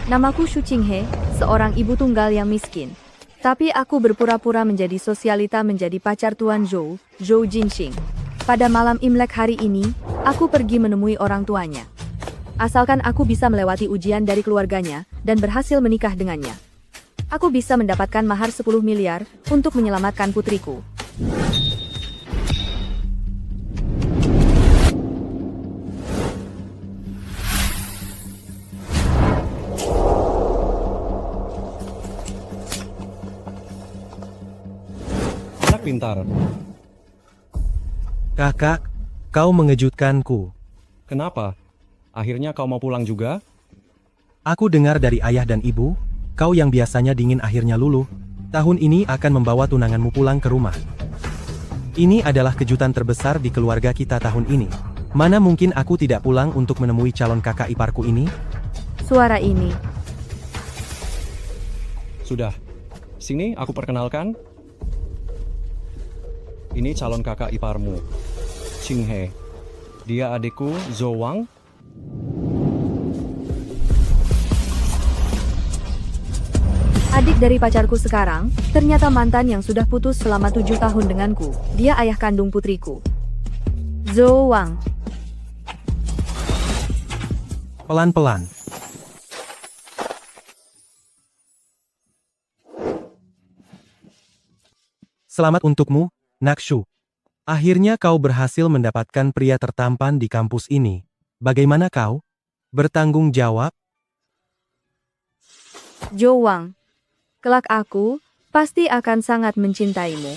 Namaku Shu Qinghe, seorang ibu tunggal yang miskin. Tapi aku berpura-pura menjadi sosialita menjadi pacar Tuan Zhou, Zhou Jinxing. Pada malam Imlek hari ini, aku pergi menemui orang tuanya. Asalkan aku bisa melewati ujian dari keluarganya, dan berhasil menikah dengannya. Aku bisa mendapatkan mahar 10 miliar, untuk menyelamatkan putriku. Pintar. Kakak, kau mengejutkanku. Kenapa? Akhirnya kau mau pulang juga? Aku dengar dari ayah dan ibu, kau yang biasanya dingin akhirnya luluh, tahun ini akan membawa tunanganmu pulang ke rumah. Ini adalah kejutan terbesar di keluarga kita tahun ini. Mana mungkin aku tidak pulang untuk menemui calon kakak iparku ini? Suara ini. Sudah. Sini aku perkenalkan. Ini calon kakak iparmu, Qinghe. Dia adikku, Zhou Wang. Adik dari pacarku sekarang, ternyata mantan yang sudah putus selama 7 tahun denganku. Dia ayah kandung putriku. Zhou Wang. Pelan-pelan. Selamat untukmu, Nakshu. Akhirnya kau berhasil mendapatkan pria tertampan di kampus ini. Bagaimana kau? Bertanggung jawab? Zhou Wang. Kelak aku, pasti akan sangat mencintaimu.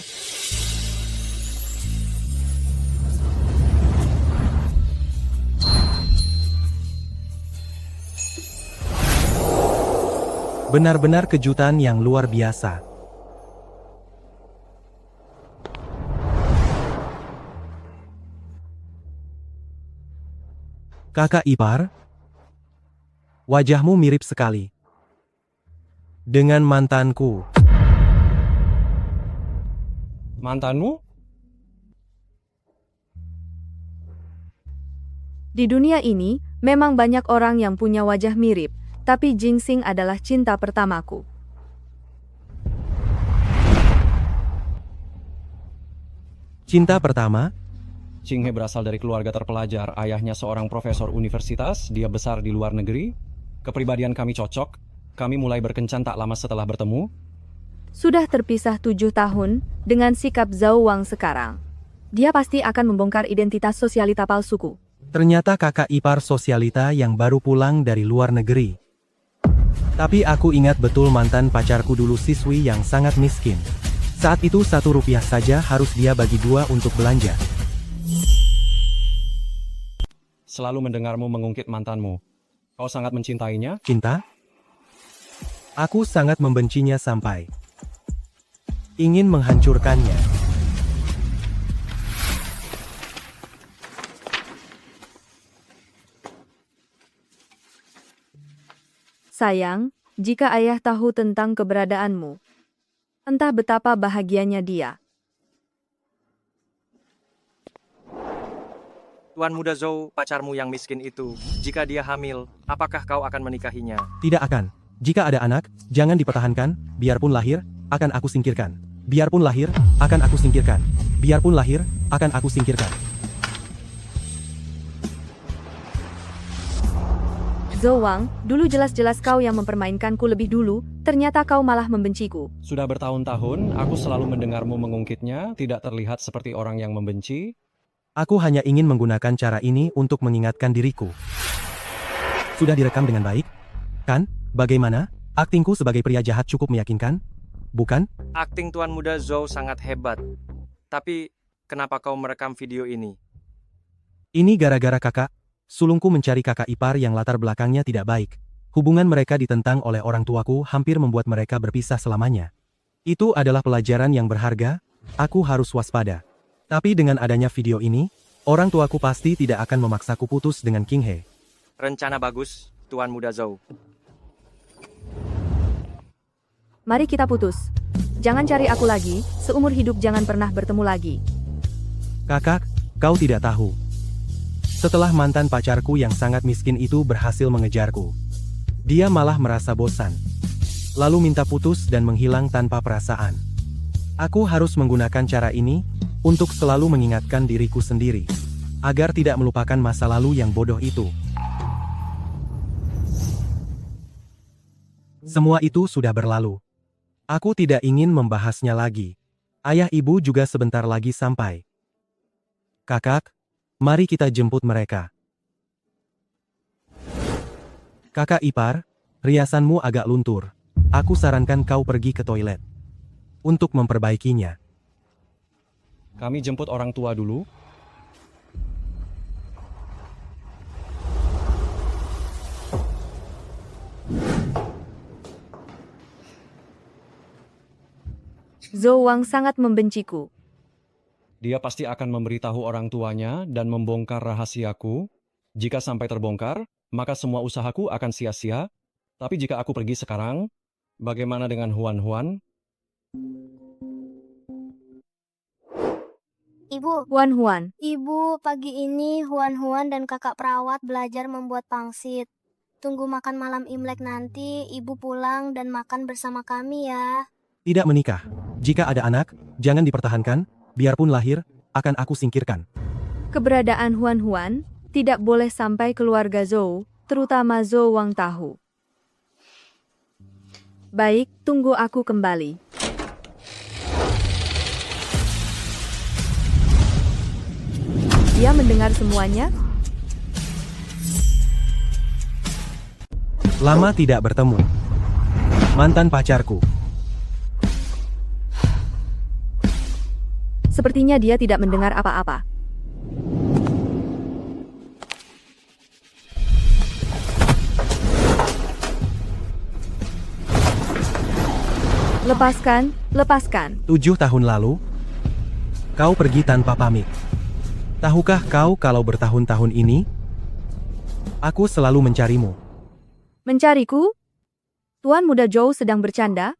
Benar-benar kejutan yang luar biasa. Kakak ipar? Wajahmu mirip sekali dengan mantanku. Mantanmu? Di dunia ini, memang banyak orang yang punya wajah mirip, tapi Jinxing adalah cinta pertamaku. Cinta pertama? Qinghe berasal dari keluarga terpelajar. Ayahnya seorang profesor universitas, dia besar di luar negeri. Kepribadian kami cocok. Kami mulai berkencan tak lama setelah bertemu. Sudah terpisah 7 tahun, dengan sikap Zhou Wang sekarang. Dia pasti akan membongkar identitas sosialita palsuku. Ternyata kakak ipar sosialita yang baru pulang dari luar negeri. Tapi aku ingat betul mantan pacarku dulu siswi yang sangat miskin. Saat itu 1 rupiah saja harus dia bagi 2 untuk belanja. Selalu mendengarmu mengungkit mantanmu. Kau sangat mencintainya? Cinta? Aku sangat membencinya sampai ingin menghancurkannya. Sayang, jika ayah tahu tentang keberadaanmu, entah betapa bahagianya dia. Tuan muda Zhou, pacarmu yang miskin itu, jika dia hamil, apakah kau akan menikahinya? Tidak akan. Jika ada anak, jangan dipertahankan, biarpun lahir, akan aku singkirkan. Biarpun lahir, akan aku singkirkan. Biarpun lahir, akan aku singkirkan. Zhou Wang, dulu jelas-jelas kau yang mempermainkanku lebih dulu, ternyata kau malah membenciku. Sudah bertahun-tahun, aku selalu mendengarmu mengungkitnya, tidak terlihat seperti orang yang membenci. Aku hanya ingin menggunakan cara ini untuk mengingatkan diriku. Sudah direkam dengan baik? Kan? Bagaimana? Aktingku sebagai pria jahat cukup meyakinkan? Bukan? Akting Tuan muda Zhou sangat hebat. Tapi, kenapa kau merekam video ini? Ini gara-gara kakak. Sulungku mencari kakak ipar yang latar belakangnya tidak baik. Hubungan mereka ditentang oleh orang tuaku hampir membuat mereka berpisah selamanya. Itu adalah pelajaran yang berharga, aku harus waspada. Tapi dengan adanya video ini, orang tuaku pasti tidak akan memaksaku putus dengan Qinghe. Rencana bagus, Tuan muda Zhou. Mari kita putus. Jangan cari aku lagi, seumur hidup jangan pernah bertemu lagi. Kakak, kau tidak tahu. Setelah mantan pacarku yang sangat miskin itu berhasil mengejarku, Dia malah merasa bosan. Lalu minta putus dan menghilang tanpa perasaan. Aku harus menggunakan cara ini untuk selalu mengingatkan diriku sendiri, agar tidak melupakan masa lalu yang bodoh itu. Semua itu sudah berlalu. Aku tidak ingin membahasnya lagi. Ayah ibu juga sebentar lagi sampai. Kakak, mari kita jemput mereka. Kakak ipar, riasanmu agak luntur. Aku sarankan kau pergi ke toilet untuk memperbaikinya. Kami jemput orang tua dulu. Zhou Wang sangat membenciku. Dia pasti akan memberitahu orang tuanya dan membongkar rahasiaku. Jika sampai terbongkar, maka semua usahaku akan sia-sia. Tapi jika aku pergi sekarang, bagaimana dengan Huan-Huan? Ibu, Huan-Huan, Ibu, pagi ini Huan-Huan dan kakak perawat belajar membuat pangsit. Tunggu makan malam Imlek nanti, Ibu pulang dan makan bersama kami ya. Tidak menikah. Jika ada anak, jangan dipertahankan, biarpun lahir, akan aku singkirkan. keberadaan Huan-Huan tidak boleh sampai keluarga Zhou, terutama Zhou Wang tahu. Baik, tunggu aku kembali. Dia mendengar semuanya. Lama tidak bertemu. Mantan pacarku. Sepertinya dia tidak mendengar apa-apa. Lepaskan, lepaskan. 7 tahun lalu, kau pergi tanpa pamit. Tahukah kau kalau bertahun-tahun ini, aku selalu mencarimu. Mencariku? Tuan Muda Zhou sedang bercanda?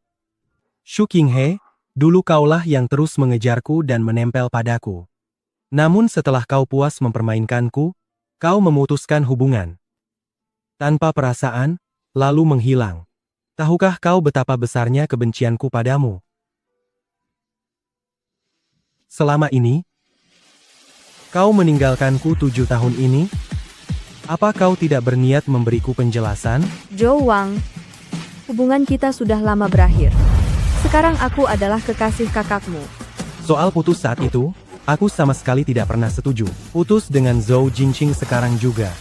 Shu Qinghe, dulu kaulah yang terus mengejarku dan menempel padaku. Namun setelah kau puas mempermainkanku, kau memutuskan hubungan. Tanpa perasaan, lalu menghilang. Tahukah kau betapa besarnya kebencianku padamu? Selama ini, kau meninggalkanku 7 tahun ini? Apa kau tidak berniat memberiku penjelasan? Zhou Wang, hubungan kita sudah lama berakhir. Sekarang aku adalah kekasih kakakmu. Soal putus saat itu, aku sama sekali tidak pernah setuju. Putus dengan Zhou Jinqing sekarang juga.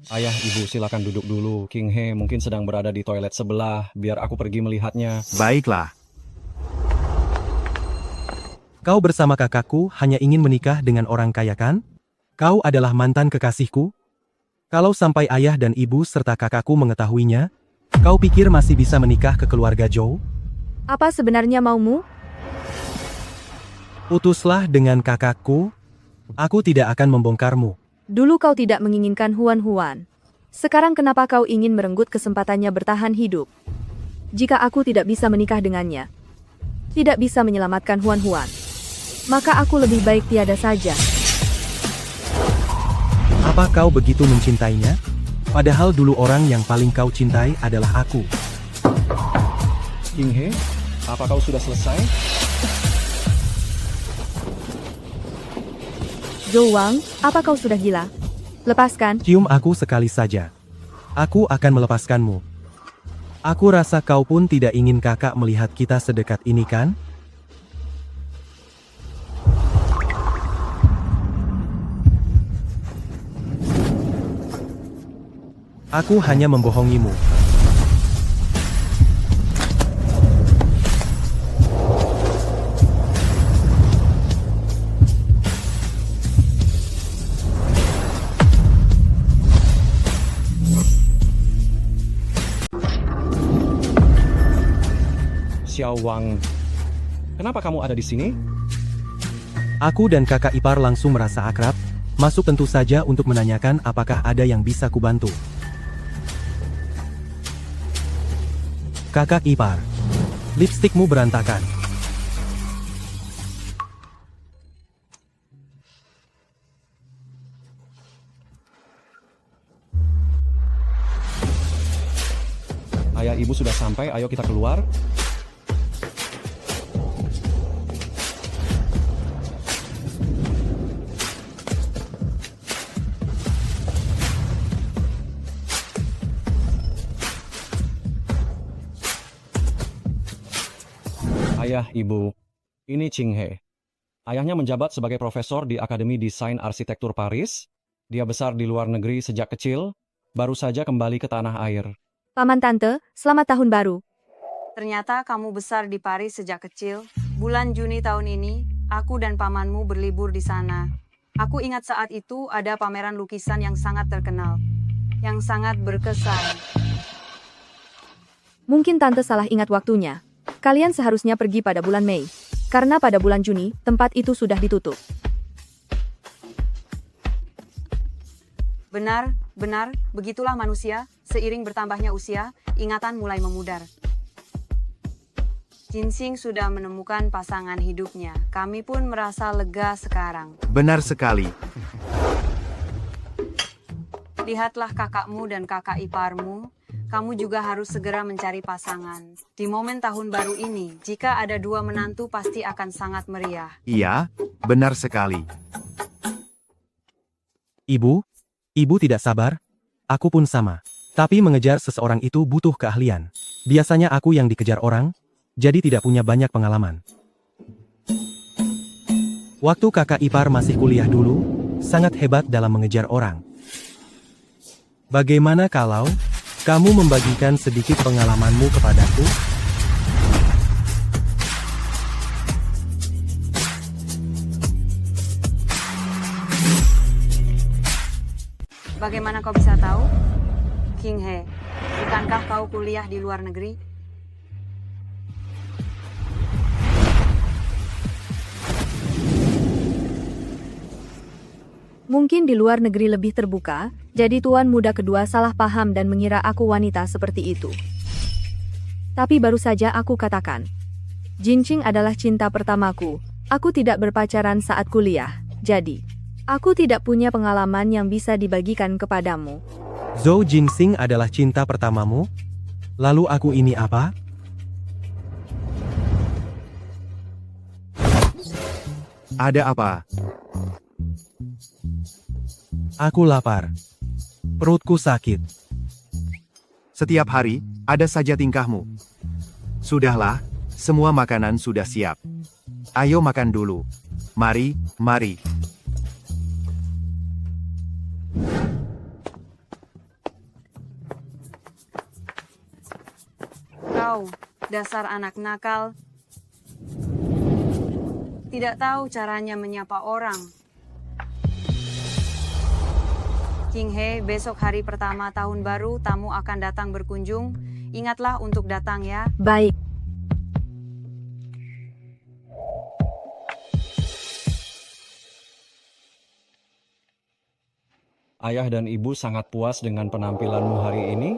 Ayah, ibu silakan duduk dulu. King He mungkin sedang berada di toilet sebelah, biar aku pergi melihatnya. Baiklah. Kau bersama kakakku hanya ingin menikah dengan orang kaya kan? Kau adalah mantan kekasihku? Kalau sampai ayah dan ibu serta kakakku mengetahuinya, kau pikir masih bisa menikah ke keluarga Zhou? Apa sebenarnya maumu? Putuslah dengan kakakku. Aku tidak akan membongkarmu. Dulu kau tidak menginginkan Huan-Huan. Sekarang kenapa kau ingin merenggut kesempatannya bertahan hidup? Jika aku tidak bisa menikah dengannya, tidak bisa menyelamatkan Huan-Huan, maka aku lebih baik tiada saja. Apa kau begitu mencintainya? Padahal dulu orang yang paling kau cintai adalah aku. King He, apa kau sudah selesai? Zhou Wang, apa kau sudah gila? Lepaskan. Cium aku sekali saja. Aku akan melepaskanmu. Aku rasa kau pun tidak ingin kakak melihat kita sedekat ini kan? Aku hanya membohongimu. Xiao Wang, kenapa kamu ada di sini? Aku dan kakak ipar langsung merasa akrab, masuk tentu saja untuk menanyakan apakah ada yang bisa kubantu. Kakak ipar, lipstikmu berantakan. Ayah ibu sudah sampai, ayo kita keluar. Ayah, ibu, ini Ching He. Ayahnya menjabat sebagai profesor di Akademi Desain Arsitektur Paris. Dia besar di luar negeri sejak kecil, baru saja kembali ke tanah air. Paman Tante, selamat tahun baru. Ternyata kamu besar di Paris sejak kecil. Bulan Juni tahun ini, aku dan pamanmu berlibur di sana. Aku ingat saat itu ada pameran lukisan yang sangat terkenal, yang sangat berkesan. Mungkin Tante salah ingat waktunya. Kalian seharusnya pergi pada bulan Mei. Karena pada bulan Juni, tempat itu sudah ditutup. Benar, begitulah manusia. Seiring bertambahnya usia, ingatan mulai memudar. Jinsing sudah menemukan pasangan hidupnya. Kami pun merasa lega sekarang. Benar sekali. Lihatlah kakakmu dan kakak iparmu. Kamu juga harus segera mencari pasangan. Di momen tahun baru ini, jika ada dua menantu pasti akan sangat meriah. Iya, benar sekali. Ibu tidak sabar. Aku pun sama. Tapi mengejar seseorang itu butuh keahlian. Biasanya aku yang dikejar orang, jadi tidak punya banyak pengalaman. Waktu kakak ipar masih kuliah dulu, sangat hebat dalam mengejar orang. Bagaimana kalau kamu membagikan sedikit pengalamanmu kepadaku? Bagaimana kau bisa tahu? King He, bukankah kau kuliah di luar negeri? Mungkin di luar negeri lebih terbuka, jadi tuan muda kedua salah paham dan mengira aku wanita seperti itu. Tapi baru saja aku katakan, Jinxing adalah cinta pertamaku. Aku tidak berpacaran saat kuliah, jadi aku tidak punya pengalaman yang bisa dibagikan kepadamu. Zhou Jinxing adalah cinta pertamamu? Lalu aku ini apa? Ada apa? Aku lapar. Perutku sakit. Setiap hari, ada saja tingkahmu. Sudahlah, semua makanan sudah siap. Ayo makan dulu. Mari. Kau, dasar anak nakal. Tidak tahu caranya menyapa orang. King He, besok hari pertama tahun baru, tamu akan datang berkunjung. Ingatlah untuk datang ya. Baik. Ayah dan ibu sangat puas dengan penampilanmu hari ini.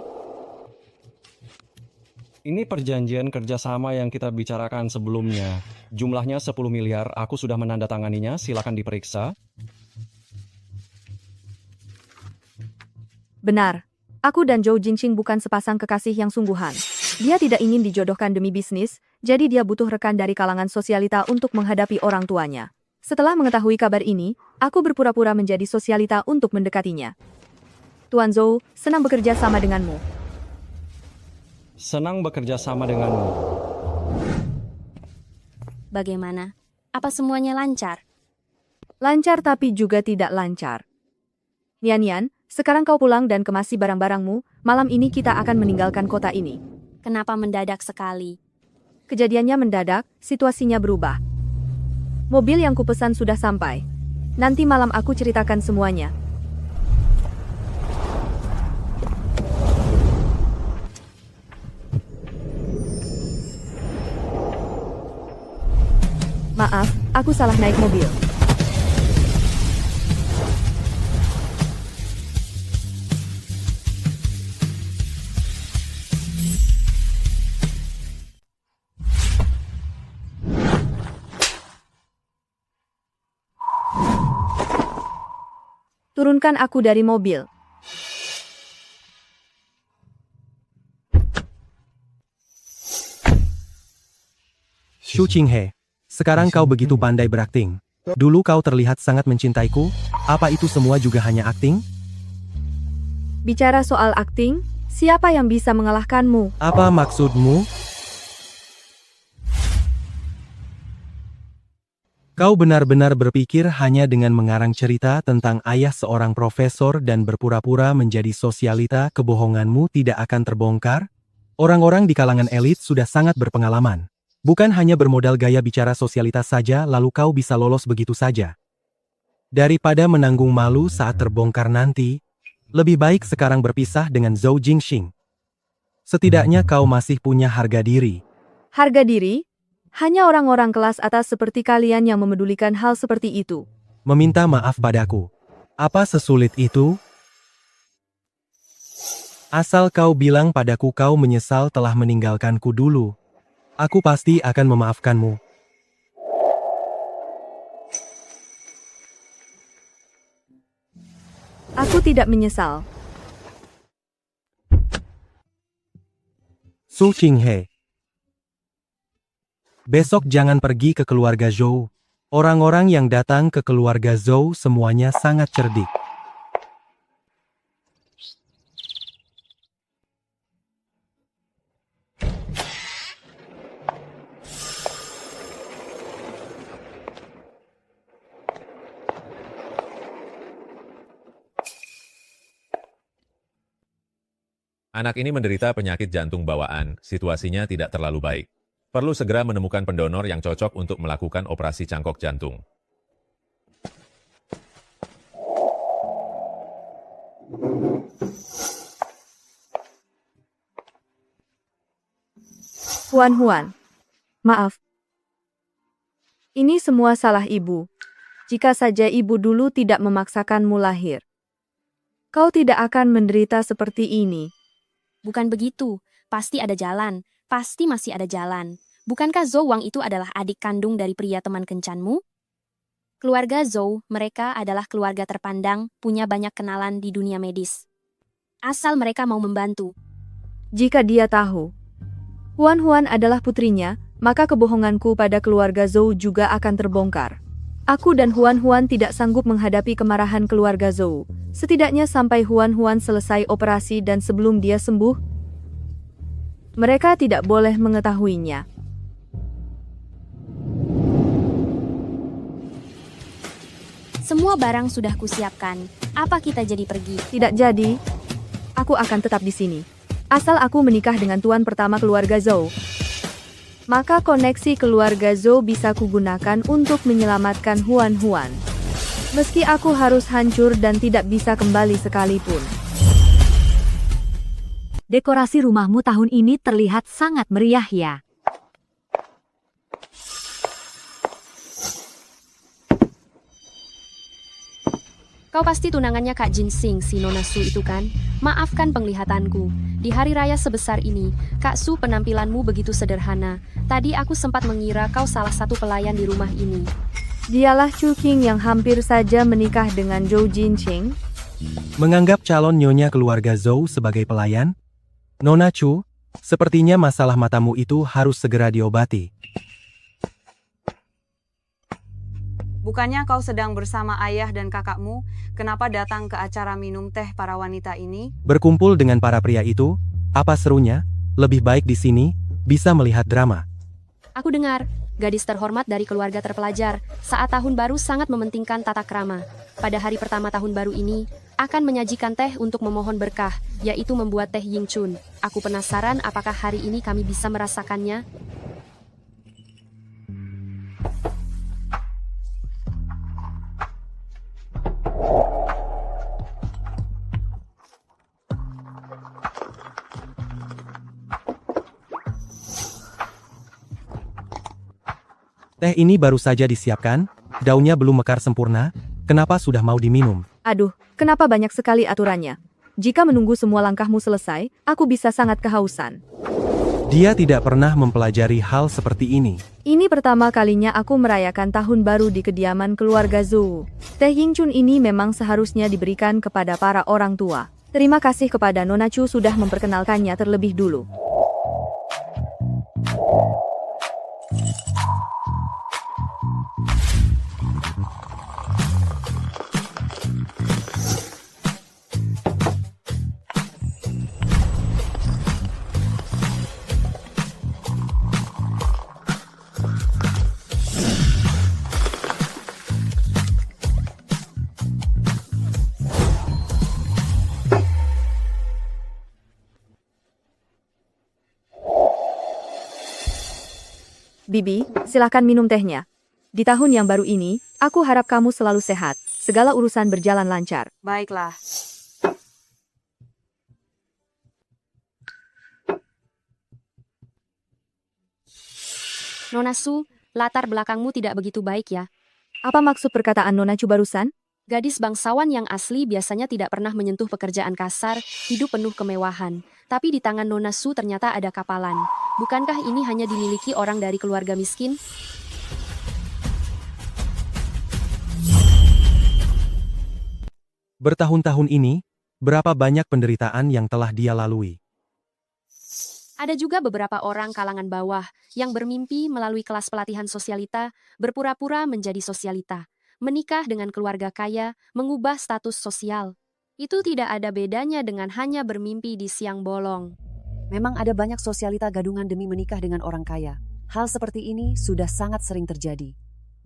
Ini perjanjian kerjasama yang kita bicarakan sebelumnya. Jumlahnya 10 miliar, aku sudah menandatanganinya, silakan diperiksa. Benar. Aku dan Zhou Jinxing bukan sepasang kekasih yang sungguhan. Dia tidak ingin dijodohkan demi bisnis, jadi dia butuh rekan dari kalangan sosialita untuk menghadapi orang tuanya. Setelah mengetahui kabar ini, aku berpura-pura menjadi sosialita untuk mendekatinya. Tuan Zhou, senang bekerja sama denganmu. Senang bekerja sama denganmu. Bagaimana? Apa semuanya lancar? Lancar tapi juga tidak lancar. Nian, sekarang kau pulang dan kemasi barang-barangmu, malam ini kita akan meninggalkan kota ini. Kenapa mendadak sekali? Kejadiannya mendadak, situasinya berubah. Mobil yang kupesan sudah sampai. Nanti malam aku ceritakan semuanya. Maaf, aku salah naik mobil. Turunkan aku dari mobil. Shu Qinghe, sekarang kau begitu pandai berakting. Dulu kau terlihat sangat mencintaiku, apa itu semua juga hanya akting? Bicara soal akting, siapa yang bisa mengalahkanmu? Apa maksudmu? Kau benar-benar berpikir hanya dengan mengarang cerita tentang ayah seorang profesor dan berpura-pura menjadi sosialita kebohonganmu tidak akan terbongkar? Orang-orang di kalangan elit sudah sangat berpengalaman. Bukan hanya bermodal gaya bicara sosialitas saja lalu kau bisa lolos begitu saja. Daripada menanggung malu saat terbongkar nanti, lebih baik sekarang berpisah dengan Zhou Jingxing. Setidaknya kau masih punya harga diri. Harga diri? Hanya orang-orang kelas atas seperti kalian yang memedulikan hal seperti itu. Meminta maaf padaku. Apa sesulit itu? Asal kau bilang padaku kau menyesal telah meninggalkanku dulu. Aku pasti akan memaafkanmu. Aku tidak menyesal. Su Qinghe. Besok jangan pergi ke keluarga Zhou. Orang-orang yang datang ke keluarga Zhou semuanya sangat cerdik. Anak ini menderita penyakit jantung bawaan, situasinya tidak terlalu baik. Perlu segera menemukan pendonor yang cocok untuk melakukan operasi cangkok jantung. Huan, maaf. Ini semua salah ibu. Jika saja ibu dulu tidak memaksakanmu lahir, kau tidak akan menderita seperti ini. Bukan begitu, pasti ada jalan, pasti masih ada jalan. Bukankah Zhou Wang itu adalah adik kandung dari pria teman kencanmu? Keluarga Zhou, mereka adalah keluarga terpandang, punya banyak kenalan di dunia medis. Asal mereka mau membantu. Jika dia tahu Huan adalah putrinya, maka kebohonganku pada keluarga Zhou juga akan terbongkar. Aku dan Huan tidak sanggup menghadapi kemarahan keluarga Zhou, setidaknya sampai Huan selesai operasi dan sebelum dia sembuh. Mereka tidak boleh mengetahuinya. Semua barang sudah kusiapkan. Apa kita jadi pergi? Tidak jadi. Aku akan tetap di sini. Asal aku menikah dengan tuan pertama keluarga Zhou. Maka koneksi keluarga Zhou bisa kugunakan untuk menyelamatkan Huan. Meski aku harus hancur dan tidak bisa kembali sekalipun. Dekorasi rumahmu tahun ini terlihat sangat meriah ya. Kau pasti tunangannya Kak Jinsing, si Nona Su itu kan? Maafkan penglihatanku. Di hari raya sebesar ini, Kak Su penampilanmu begitu sederhana. Tadi aku sempat mengira kau salah satu pelayan di rumah ini. Dialah Chu Qing yang hampir saja menikah dengan Zhou Jinqing. Menganggap calon nyonya keluarga Zhou sebagai pelayan? Nona Chu, sepertinya masalah matamu itu harus segera diobati. Bukannya kau sedang bersama ayah dan kakakmu, kenapa datang ke acara minum teh para wanita ini? Berkumpul dengan para pria itu, apa serunya? Lebih baik di sini, bisa melihat drama. Aku dengar, gadis terhormat dari keluarga terpelajar, saat tahun baru sangat mementingkan tata krama. Pada hari pertama tahun baru ini, akan menyajikan teh untuk memohon berkah, yaitu membuat teh Ying Chun. Aku penasaran apakah hari ini kami bisa merasakannya? Teh ini baru saja disiapkan, daunnya belum mekar sempurna, kenapa sudah mau diminum? Aduh, kenapa banyak sekali aturannya? Jika menunggu semua langkahmu selesai, aku bisa sangat kehausan. Dia tidak pernah mempelajari hal seperti ini. Ini pertama kalinya aku merayakan tahun baru di kediaman keluarga Zhou. Teh Ying Chun ini memang seharusnya diberikan kepada para orang tua. Terima kasih kepada Nona Chu sudah memperkenalkannya terlebih dulu. Bibi, silakan minum tehnya. Di tahun yang baru ini, aku harap kamu selalu sehat. Segala urusan berjalan lancar. Baiklah. Nona Su, latar belakangmu tidak begitu baik ya. Apa maksud perkataan Nona Chu barusan? Gadis bangsawan yang asli biasanya tidak pernah menyentuh pekerjaan kasar, hidup penuh kemewahan. Tapi di tangan Nona Su ternyata ada kapalan. Bukankah ini hanya dimiliki orang dari keluarga miskin? Bertahun-tahun ini, berapa banyak penderitaan yang telah dia lalui. Ada juga beberapa orang kalangan bawah yang bermimpi melalui kelas pelatihan sosialita, berpura-pura menjadi sosialita, menikah dengan keluarga kaya, mengubah status sosial. Itu tidak ada bedanya dengan hanya bermimpi di siang bolong. Memang ada banyak sosialita gadungan demi menikah dengan orang kaya. Hal seperti ini sudah sangat sering terjadi.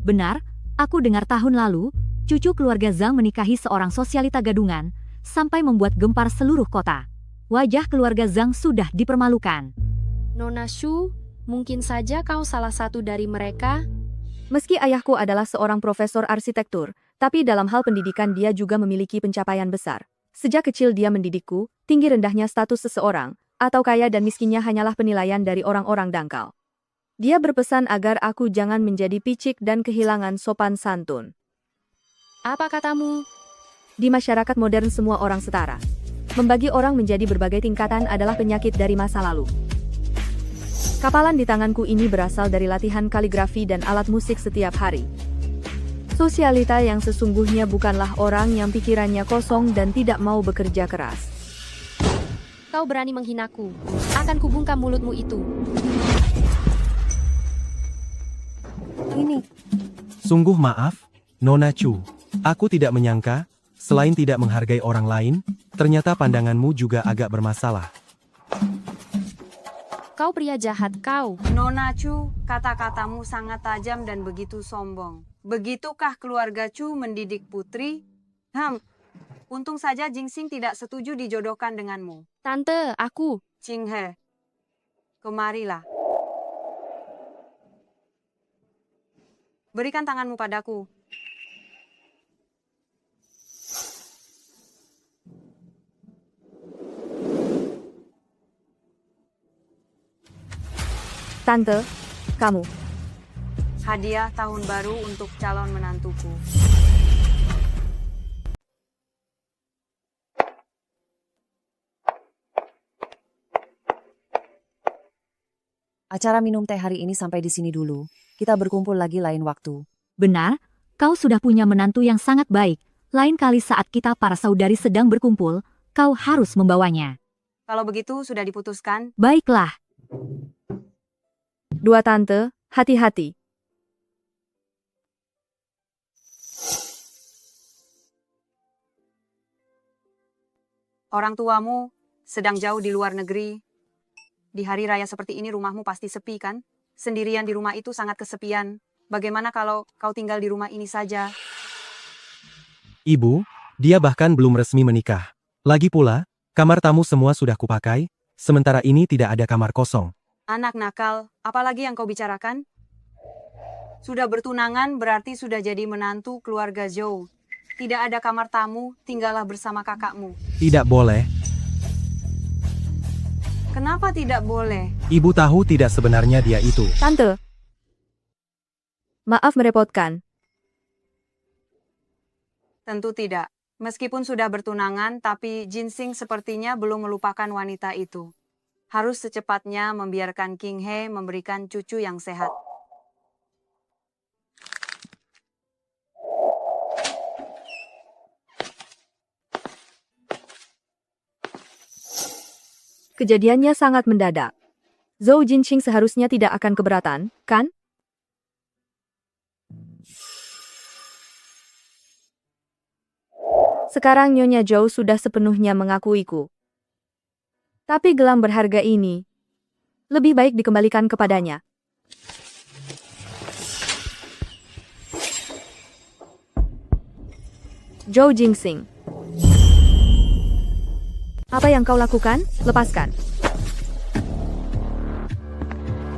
Benar, aku dengar tahun lalu, cucu keluarga Zhang menikahi seorang sosialita gadungan, sampai membuat gempar seluruh kota. Wajah keluarga Zhang sudah dipermalukan. Nona Shu, mungkin saja kau salah satu dari mereka? Meski ayahku adalah seorang profesor arsitektur, tapi dalam hal pendidikan dia juga memiliki pencapaian besar. Sejak kecil dia mendidikku, tinggi rendahnya status seseorang, atau kaya dan miskinnya hanyalah penilaian dari orang-orang dangkal. Dia berpesan agar aku jangan menjadi picik dan kehilangan sopan santun. Apa katamu? Di masyarakat modern semua orang setara. Membagi orang menjadi berbagai tingkatan adalah penyakit dari masa lalu. Kapalan di tanganku ini berasal dari latihan kaligrafi dan alat musik setiap hari. Sosialita yang sesungguhnya bukanlah orang yang pikirannya kosong dan tidak mau bekerja keras. Kau berani menghinaku. Akan kubungkam mulutmu itu. Ini. Sungguh maaf, Nona Chu. Aku tidak menyangka, selain tidak menghargai orang lain, ternyata pandanganmu juga agak bermasalah. Kau pria jahat kau. Nona Chu, kata-katamu sangat tajam dan begitu sombong. Begitukah keluarga Chu mendidik putri? Untung saja Jingxing tidak setuju dijodohkan denganmu. Tante, aku. Qinghe, kemarilah. Berikan tanganmu padaku. Tante, kamu. Hadiah tahun baru untuk calon menantuku. Acara minum teh hari ini sampai di sini dulu. Kita berkumpul lagi lain waktu. Benar, kau sudah punya menantu yang sangat baik. Lain kali saat kita para saudari sedang berkumpul, kau harus membawanya. Kalau begitu sudah diputuskan. Baiklah. Dua tante, hati-hati. Orang tuamu sedang jauh di luar negeri. Di hari raya seperti ini rumahmu pasti sepi kan? Sendirian di rumah itu sangat kesepian. Bagaimana kalau kau tinggal di rumah ini saja? Ibu, dia bahkan belum resmi menikah. Lagi pula, kamar tamu semua sudah kupakai, sementara ini tidak ada kamar kosong. Anak nakal, apalagi yang kau bicarakan? Sudah bertunangan berarti sudah jadi menantu keluarga Zhou. Tidak ada kamar tamu, tinggallah bersama kakakmu. Tidak boleh. Kenapa tidak boleh? Ibu tahu tidak sebenarnya dia itu. Tante. Maaf merepotkan. Tentu tidak. Meskipun sudah bertunangan, tapi Jingxing sepertinya belum melupakan wanita itu. Harus secepatnya membiarkan King He memberikan cucu yang sehat. Kejadiannya sangat mendadak. Zhou Jinqing seharusnya tidak akan keberatan, kan? Sekarang Nyonya Zhou sudah sepenuhnya mengakuiku. Tapi gelang berharga ini lebih baik dikembalikan kepadanya. Zhou Jinqing. Apa yang kau lakukan? Lepaskan.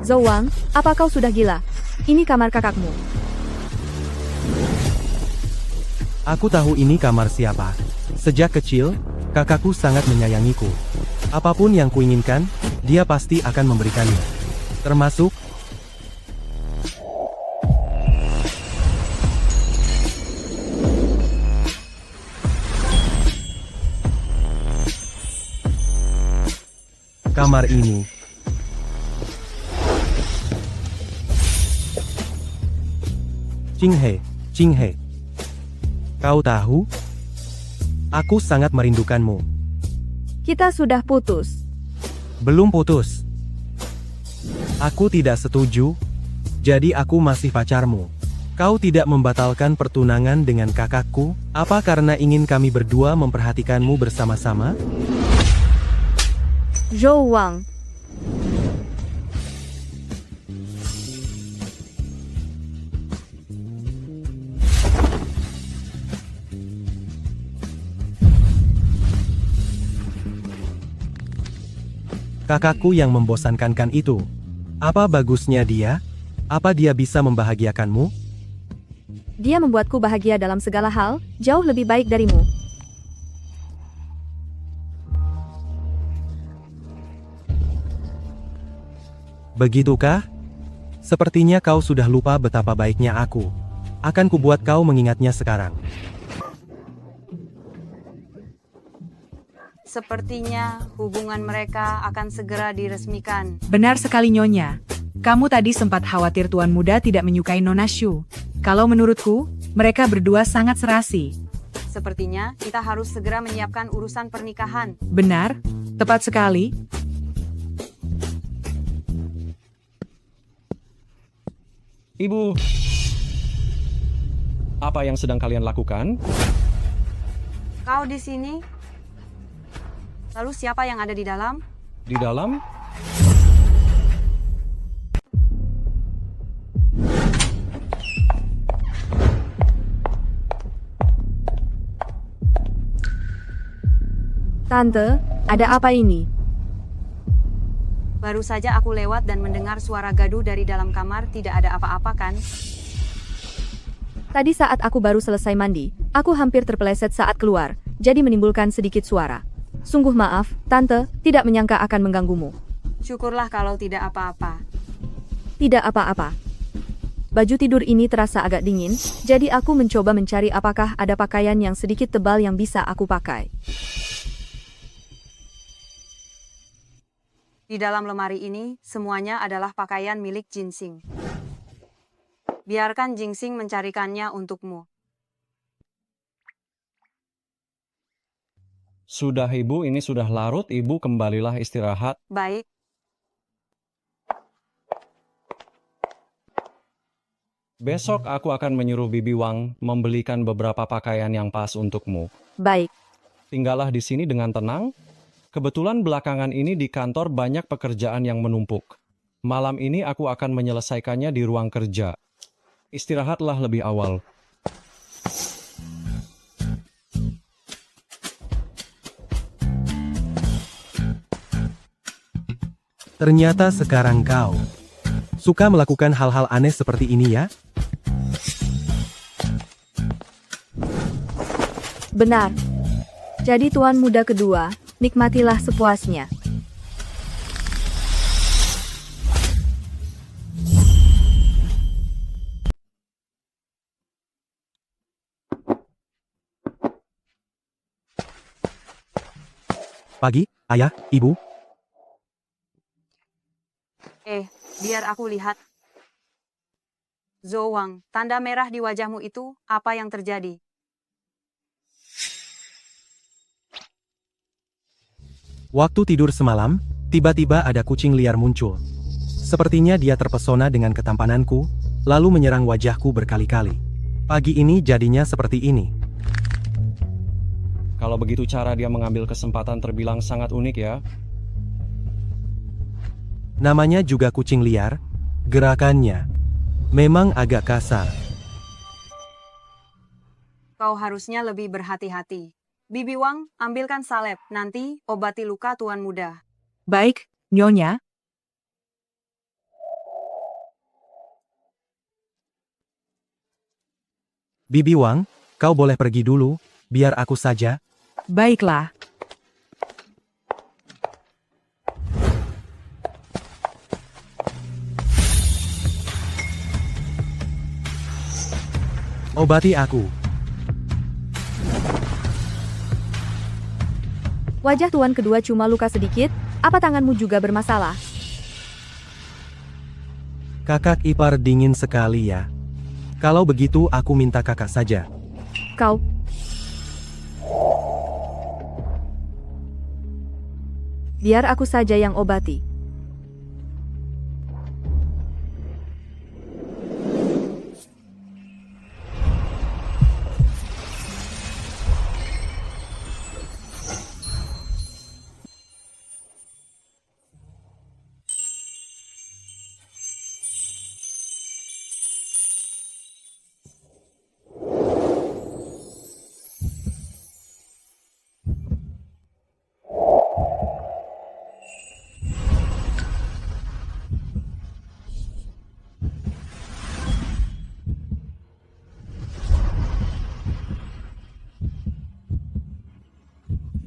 Zhou Wang, apa kau sudah gila? Ini kamar kakakmu. Aku tahu ini kamar siapa. Sejak kecil, kakakku sangat menyayangiku. Apapun yang kuinginkan, dia pasti akan memberikannya. Termasuk kamar ini. Qing He. Kau tahu? Aku sangat merindukanmu. Kita sudah putus. Belum putus. Aku tidak setuju, jadi aku masih pacarmu. Kau tidak membatalkan pertunangan dengan kakakku, apa karena ingin kami berdua memperhatikanmu bersama-sama? Zhou Wang. Kakakku yang membosankan itu. Apa bagusnya dia? Apa dia bisa membahagiakanmu? Dia membuatku bahagia dalam segala hal, jauh lebih baik darimu. Begitukah? Sepertinya kau sudah lupa betapa baiknya aku. Akan kubuat kau mengingatnya sekarang. Sepertinya hubungan mereka akan segera diresmikan. Benar sekali Nyonya. Kamu tadi sempat khawatir Tuan Muda tidak menyukai Nona Shu. Kalau menurutku, mereka berdua sangat serasi. Sepertinya kita harus segera menyiapkan urusan pernikahan. Benar, tepat sekali. Ibu, apa yang sedang kalian lakukan? Kau di sini? Lalu siapa yang ada di dalam? Di dalam? Tante, ada apa ini? Baru saja aku lewat dan mendengar suara gaduh dari dalam kamar, tidak ada apa-apa kan? Tadi saat aku baru selesai mandi, aku hampir terpeleset saat keluar, jadi menimbulkan sedikit suara. Sungguh maaf, Tante, tidak menyangka akan mengganggumu. Syukurlah kalau tidak apa-apa. Tidak apa-apa. Baju tidur ini terasa agak dingin, jadi aku mencoba mencari apakah ada pakaian yang sedikit tebal yang bisa aku pakai. Di dalam lemari ini, semuanya adalah pakaian milik Jinsing. Biarkan Jinsing mencarikannya untukmu. Sudah Ibu, ini sudah larut, Ibu kembalilah istirahat. Baik. Besok aku akan menyuruh Bibi Wang membelikan beberapa pakaian yang pas untukmu. Baik. Tinggallah di sini dengan tenang. Kebetulan belakangan ini di kantor banyak pekerjaan yang menumpuk. Malam ini aku akan menyelesaikannya di ruang kerja. Istirahatlah lebih awal. Ternyata sekarang kau suka melakukan hal-hal aneh seperti ini ya? Benar. Jadi tuan muda kedua, nikmatilah sepuasnya. Pagi, ayah, ibu. Biar aku lihat. Zhou Wang, tanda merah di wajahmu itu, apa yang terjadi? Waktu tidur semalam, tiba-tiba ada kucing liar muncul. Sepertinya dia terpesona dengan ketampananku, lalu menyerang wajahku berkali-kali. Pagi ini jadinya seperti ini. Kalau begitu cara dia mengambil kesempatan terbilang sangat unik ya. Namanya juga kucing liar, gerakannya memang agak kasar. Kau harusnya lebih berhati-hati. Bibi Wang, ambilkan salep, nanti obati luka tuan muda. Baik, Nyonya. Bibi Wang, kau boleh pergi dulu, biar aku saja. Baiklah. Obati aku. Wajah tuan kedua cuma luka sedikit, apa tanganmu juga bermasalah? Kakak ipar dingin sekali ya. Kalau begitu aku minta kakak saja. Kau. Biar aku saja yang obati.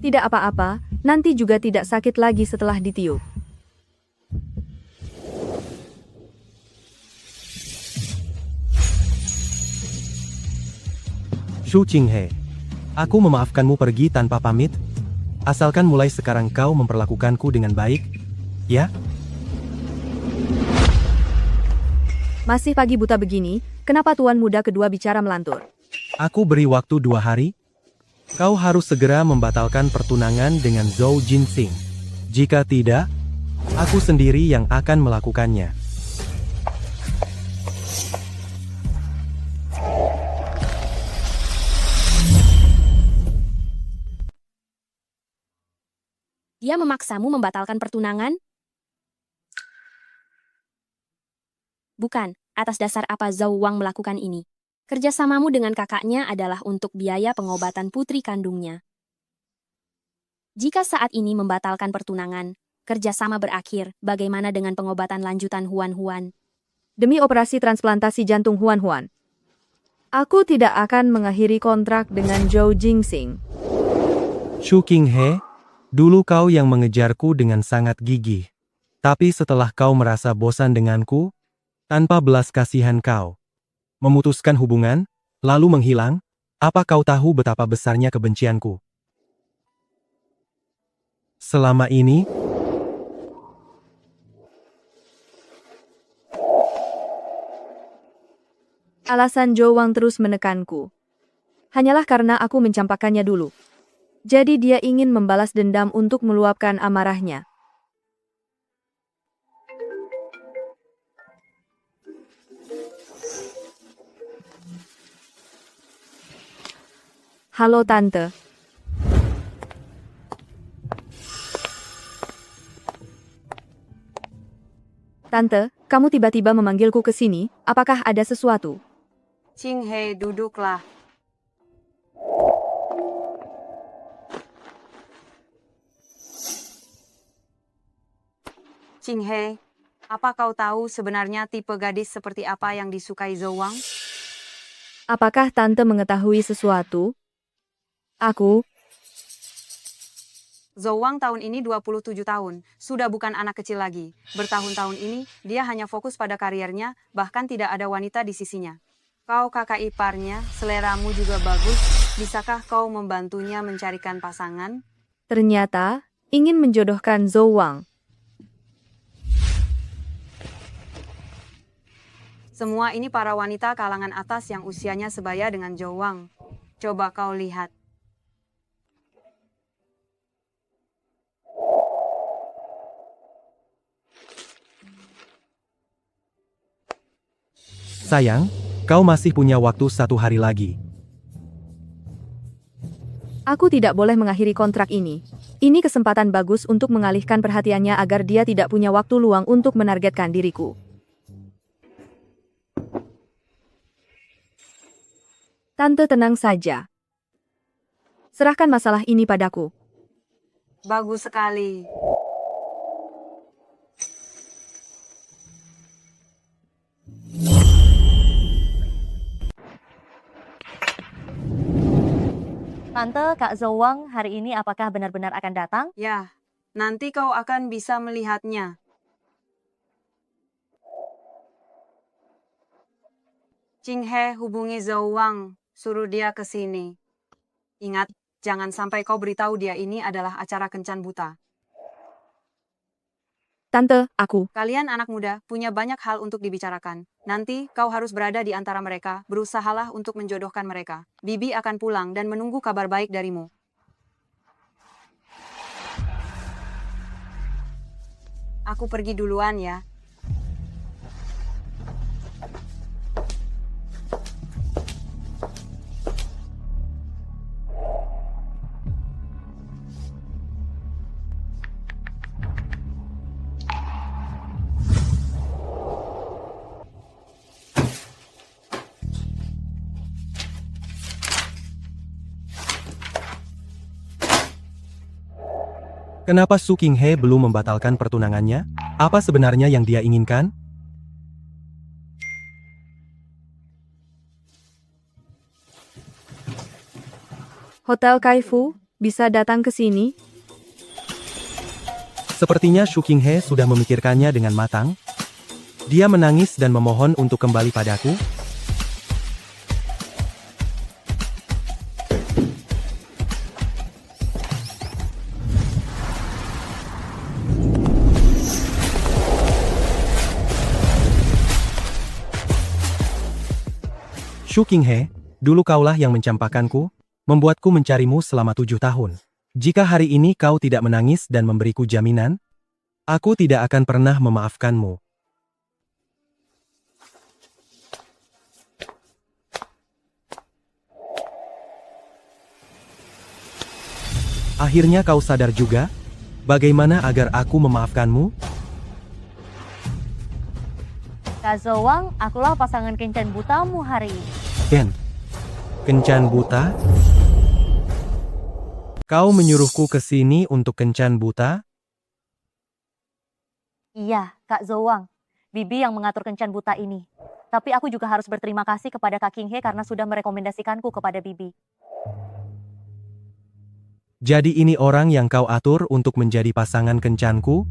Tidak apa-apa, nanti juga tidak sakit lagi setelah ditiup. Shu Qinghe, aku memaafkanmu pergi tanpa pamit. Asalkan mulai sekarang kau memperlakukanku dengan baik, ya? Masih pagi buta begini, kenapa tuan muda kedua bicara melantur? Aku beri waktu 2 hari. Kau harus segera membatalkan pertunangan dengan Zhou Jinxing. Jika tidak, aku sendiri yang akan melakukannya. Dia memaksamu membatalkan pertunangan? Bukan, atas dasar apa Zhou Wang melakukan ini? Kerjasamamu dengan kakaknya adalah untuk biaya pengobatan putri kandungnya. Jika saat ini membatalkan pertunangan, kerjasama berakhir, bagaimana dengan pengobatan lanjutan Huan-Huan? Demi operasi transplantasi jantung Huan-Huan, aku tidak akan mengakhiri kontrak dengan Zhou Jinxing. Shu Qinghe, dulu kau yang mengejarku dengan sangat gigih. Tapi setelah kau merasa bosan denganku, tanpa belas kasihan kau memutuskan hubungan, lalu menghilang, apa kau tahu betapa besarnya kebencianku? Selama ini, alasan Zhou Wang terus menekanku. Hanyalah karena aku mencampakkannya dulu. Jadi dia ingin membalas dendam untuk meluapkan amarahnya. Halo Tante. Tante, kamu tiba-tiba memanggilku ke sini, apakah ada sesuatu? Qinghe, duduklah. Qinghe, apa kau tahu sebenarnya tipe gadis seperti apa yang disukai Zhou Wang? Apakah Tante mengetahui sesuatu? Zhou Wang tahun ini 27 tahun, sudah bukan anak kecil lagi. Bertahun-tahun ini, dia hanya fokus pada karirnya, bahkan tidak ada wanita di sisinya. Kau kakak iparnya, seleramu juga bagus, bisakah kau membantunya mencarikan pasangan? Ternyata, ingin menjodohkan Zhou Wang. Semua ini para wanita kalangan atas yang usianya sebaya dengan Zhou Wang. Coba kau lihat. sayang, kau masih punya waktu 1 hari lagi. Aku tidak boleh mengakhiri kontrak ini. Ini kesempatan bagus untuk mengalihkan perhatiannya agar dia tidak punya waktu luang untuk menargetkan diriku. Tante tenang saja. Serahkan masalah ini padaku. Bagus sekali. Tante, Kak Zouwang hari ini apakah benar-benar akan datang? Ya, nanti kau akan bisa melihatnya. Qinghe hubungi Zhou Wang, suruh dia ke sini. Ingat, jangan sampai kau beritahu dia ini adalah acara kencan buta. Tante, aku. Kalian anak muda punya banyak hal untuk dibicarakan. Nanti kau harus berada di antara mereka, berusahalah untuk menjodohkan mereka. Bibi akan pulang dan menunggu kabar baik darimu. Aku pergi duluan ya. Kenapa Su Qinghe belum membatalkan pertunangannya? Apa sebenarnya yang dia inginkan? Hotel Kaifu, bisa datang ke sini? Sepertinya Su Qinghe sudah memikirkannya dengan matang. Dia menangis dan memohon untuk kembali padaku. Su Qinghe, dulu kaulah yang mencampakkanku, membuatku mencarimu selama 7 tahun. Jika hari ini kau tidak menangis dan memberiku jaminan, aku tidak akan pernah memaafkanmu. Akhirnya kau sadar juga, bagaimana agar aku memaafkanmu? Kak Zouwang, akulah pasangan kencan butamu hari ini. Kencan buta? Kau menyuruhku ke sini untuk kencan buta? Iya, Kak Zouwang. Bibi yang mengatur kencan buta ini. Tapi aku juga harus berterima kasih kepada Kak Qinghe karena sudah merekomendasikanku kepada Bibi. Jadi ini orang yang kau atur untuk menjadi pasangan kencanku?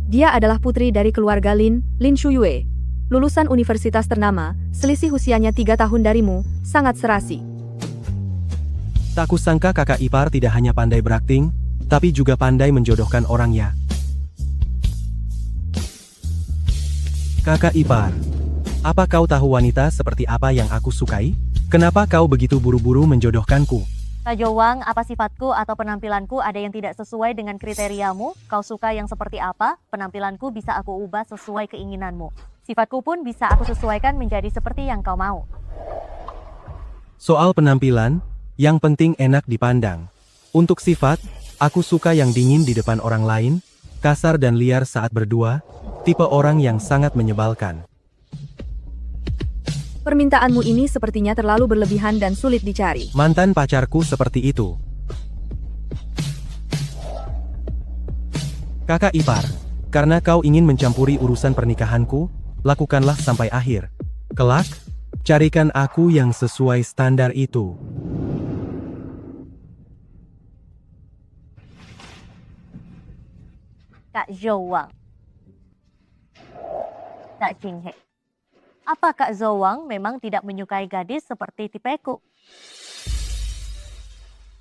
Dia adalah putri dari keluarga Lin Shuyue. Lulusan universitas ternama, selisih usianya 3 tahun darimu, sangat serasi. Tak kusangka kakak ipar tidak hanya pandai berakting, tapi juga pandai menjodohkan orangnya. Kakak ipar, apa kau tahu wanita seperti apa yang aku sukai? Kenapa kau begitu buru-buru menjodohkanku? Kak Zouwang, apa sifatku atau penampilanku ada yang tidak sesuai dengan kriteriamu? Kau suka yang seperti apa? Penampilanku bisa aku ubah sesuai keinginanmu. Sifatku pun bisa aku sesuaikan menjadi seperti yang kau mau. Soal penampilan, yang penting enak dipandang. Untuk sifat, aku suka yang dingin di depan orang lain, kasar dan liar saat berdua, tipe orang yang sangat menyebalkan. Permintaanmu ini sepertinya terlalu berlebihan dan sulit dicari. Mantan pacarku seperti itu. Kakak ipar, karena kau ingin mencampuri urusan pernikahanku, lakukanlah sampai akhir. Kelak, carikan aku yang sesuai standar itu. Kak Zouwang. Kak Qinghe. Apa Kak Zouwang memang tidak menyukai gadis seperti tipeku?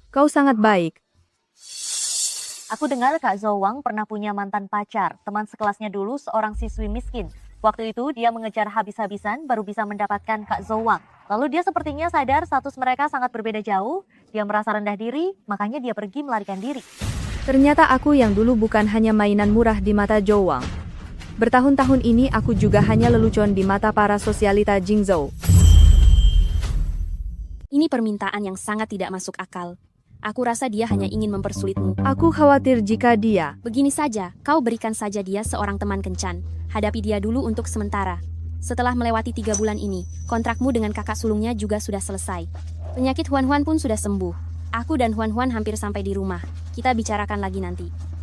Kau sangat baik. Aku dengar Kak Zouwang pernah punya mantan pacar, teman sekelasnya dulu seorang siswi miskin. Waktu itu dia mengejar habis-habisan baru bisa mendapatkan Kak Zouwang. Lalu dia sepertinya sadar status mereka sangat berbeda jauh, dia merasa rendah diri, makanya dia pergi melarikan diri. Ternyata aku yang dulu bukan hanya mainan murah di mata Zouwang. Bertahun-tahun ini aku juga hanya lelucon di mata para sosialita Jingzhou. Ini permintaan yang sangat tidak masuk akal. Aku rasa dia hanya ingin mempersulitmu. Aku khawatir jika dia... Begini saja, kau berikan saja dia seorang teman kencan. Hadapi dia dulu untuk sementara. Setelah melewati 3 bulan ini, kontrakmu dengan kakak sulungnya juga sudah selesai. Penyakit Huan-Huan pun sudah sembuh. Aku dan Huan-Huan hampir sampai di rumah. Kita bicarakan lagi nanti.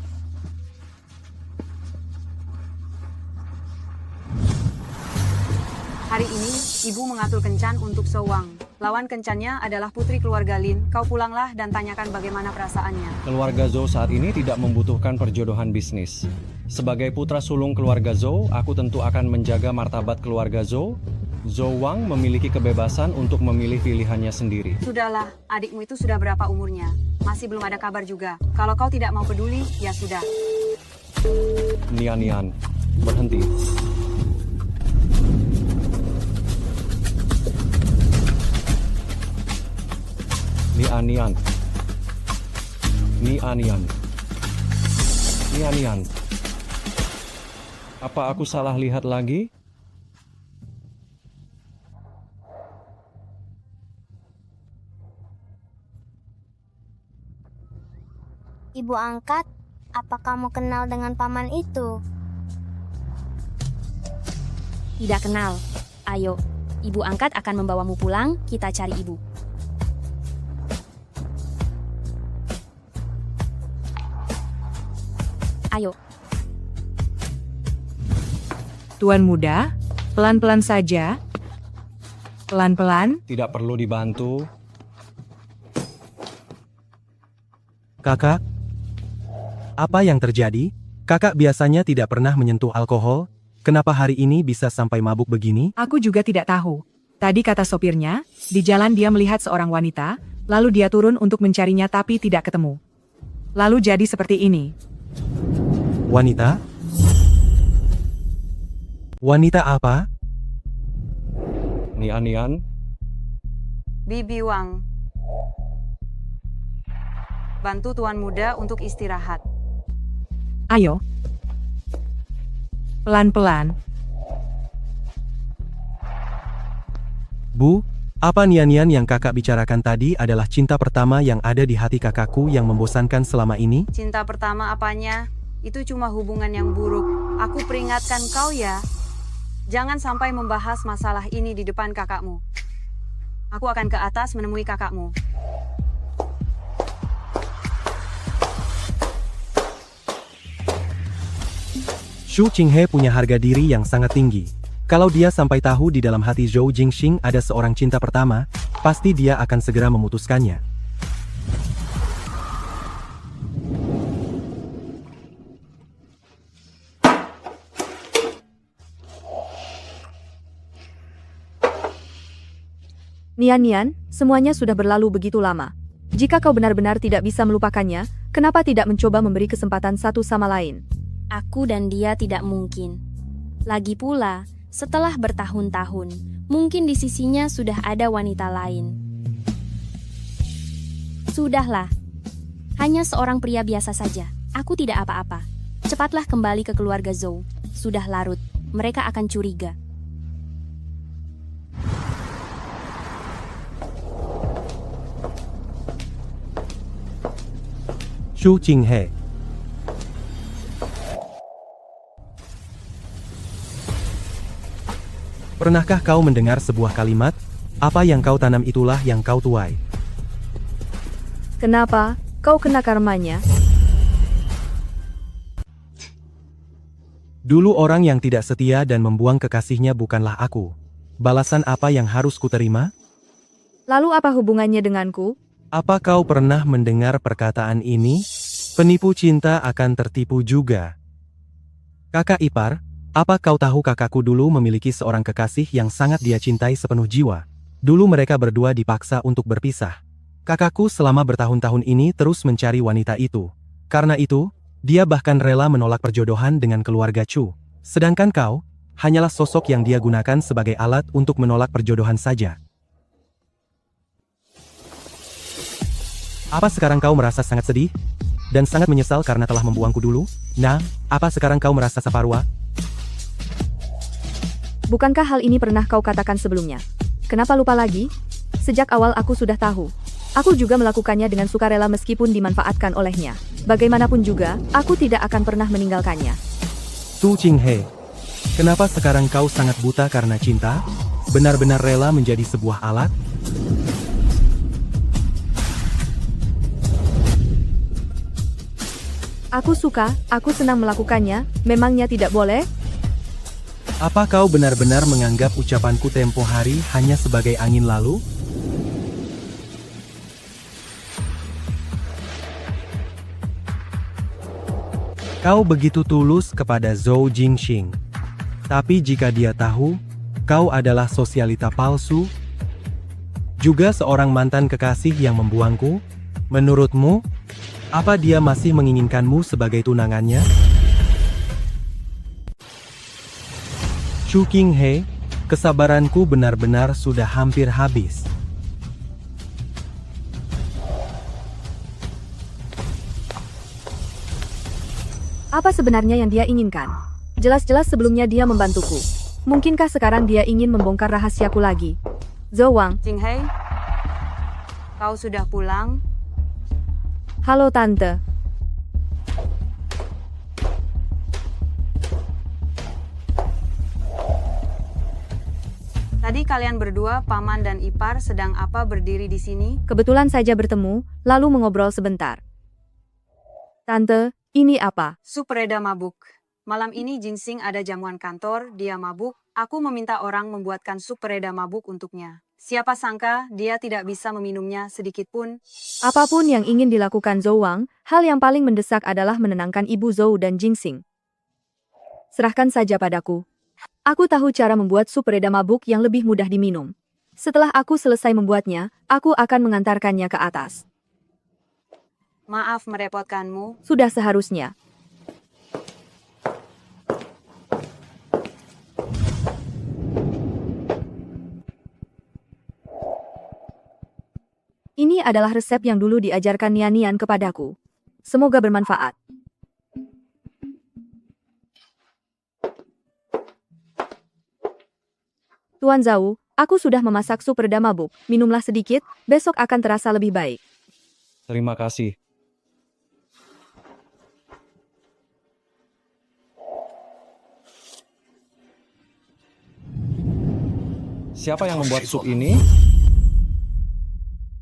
Hari ini, ibu mengatur kencan untuk Zhou Wang. Lawan kencannya adalah putri keluarga Lin. Kau pulanglah dan tanyakan bagaimana perasaannya. Keluarga Zhou saat ini tidak membutuhkan perjodohan bisnis. Sebagai putra sulung keluarga Zhou, aku tentu akan menjaga martabat keluarga Zhou. Zhou Wang memiliki kebebasan untuk memilih pilihannya sendiri. Sudahlah, adikmu itu sudah berapa umurnya? Masih belum ada kabar juga. Kalau kau tidak mau peduli, ya sudah. Nian, berhenti. Nian. Apa aku salah lihat lagi? Ibu angkat, apa kamu kenal dengan paman itu? Tidak kenal. Ayo, ibu angkat akan membawamu pulang, kita cari ibu. Ayo. Tuan muda, pelan-pelan saja. Pelan-pelan. Tidak perlu dibantu. Kakak? Apa yang terjadi? Kakak biasanya tidak pernah menyentuh alkohol. Kenapa hari ini bisa sampai mabuk begini? Aku juga tidak tahu. Tadi kata sopirnya, di jalan dia melihat seorang wanita, lalu dia turun untuk mencarinya tapi tidak ketemu. Lalu jadi seperti ini. Wanita? Wanita apa? Nian. Bibi Wang. Bantu tuan muda untuk istirahat. Ayo. Pelan-pelan. Bu, apa Nian yang kakak bicarakan tadi adalah cinta pertama yang ada di hati kakakku yang membosankan selama ini? Cinta pertama apanya? Itu cuma hubungan yang buruk. Aku peringatkan kau ya. Jangan sampai membahas masalah ini di depan kakakmu. Aku akan ke atas menemui kakakmu. Xu Qinghe punya harga diri yang sangat tinggi. Kalau dia sampai tahu di dalam hati Zhou Jingxing ada seorang cinta pertama, pasti dia akan segera memutuskannya. Nian, semuanya sudah berlalu begitu lama. Jika kau benar-benar tidak bisa melupakannya, kenapa tidak mencoba memberi kesempatan satu sama lain? Aku dan dia tidak mungkin. Lagi pula, setelah bertahun-tahun, mungkin di sisinya sudah ada wanita lain. Sudahlah. Hanya seorang pria biasa saja. Aku tidak apa-apa. Cepatlah kembali ke keluarga Zhou. Sudah larut. Mereka akan curiga. Xu Qinghe. Pernahkah kau mendengar sebuah kalimat, apa yang kau tanam itulah yang kau tuai? Kenapa? Kau kena karmanya? Dulu orang yang tidak setia dan membuang kekasihnya bukanlah aku. Balasan apa yang harus kuterima? Lalu apa hubungannya denganku? Apa kau pernah mendengar perkataan ini? Penipu cinta akan tertipu juga. Kakak ipar, apa kau tahu kakakku dulu memiliki seorang kekasih yang sangat dia cintai sepenuh jiwa? Dulu mereka berdua dipaksa untuk berpisah. Kakakku selama bertahun-tahun ini terus mencari wanita itu. Karena itu, dia bahkan rela menolak perjodohan dengan keluarga Chu. Sedangkan kau, hanyalah sosok yang dia gunakan sebagai alat untuk menolak perjodohan saja. Apa sekarang kau merasa sangat sedih? Dan sangat menyesal karena telah membuangku dulu? Nah, apa sekarang kau merasa saparwa? Bukankah hal ini pernah kau katakan sebelumnya? Kenapa lupa lagi? Sejak awal aku sudah tahu. Aku juga melakukannya dengan sukarela meskipun dimanfaatkan olehnya. Bagaimanapun juga, aku tidak akan pernah meninggalkannya. Xu Qinghe, kenapa sekarang kau sangat buta karena cinta? Benar-benar rela menjadi sebuah alat? Aku suka, aku senang melakukannya, memangnya tidak boleh? Apa kau benar-benar menganggap ucapanku tempo hari hanya sebagai angin lalu? Kau begitu tulus kepada Zhou Jingxing. Tapi jika dia tahu, kau adalah sosialita palsu, juga seorang mantan kekasih yang membuangku, menurutmu, apa dia masih menginginkanmu sebagai tunangannya? Chu Qinghe, kesabaranku benar-benar sudah hampir habis. Apa sebenarnya yang dia inginkan? Jelas-jelas sebelumnya dia membantuku. Mungkinkah sekarang dia ingin membongkar rahasiaku lagi? Zhou Wang. Qinghe, kau sudah pulang? Halo Tante. Tadi kalian berdua, paman dan ipar, sedang apa berdiri di sini? Kebetulan saja bertemu, lalu mengobrol sebentar. Tante, ini apa? Sup reda mabuk. Malam ini Jingxing ada jamuan kantor, dia mabuk. Aku meminta orang membuatkan sup reda mabuk untuknya. Siapa sangka dia tidak bisa meminumnya sedikit pun. Apapun yang ingin dilakukan Zhou Wang, hal yang paling mendesak adalah menenangkan Ibu Zhou dan Jingxing. Serahkan saja padaku. Aku tahu cara membuat sup reda mabuk yang lebih mudah diminum. Setelah aku selesai membuatnya, aku akan mengantarkannya ke atas. Maaf merepotkanmu. Sudah seharusnya. Ini adalah resep yang dulu diajarkan Nian kepadaku. Semoga bermanfaat. Tuan Zhou, aku sudah memasak sup reda mabuk. Minumlah sedikit, besok akan terasa lebih baik. Terima kasih. Siapa yang membuat sup ini?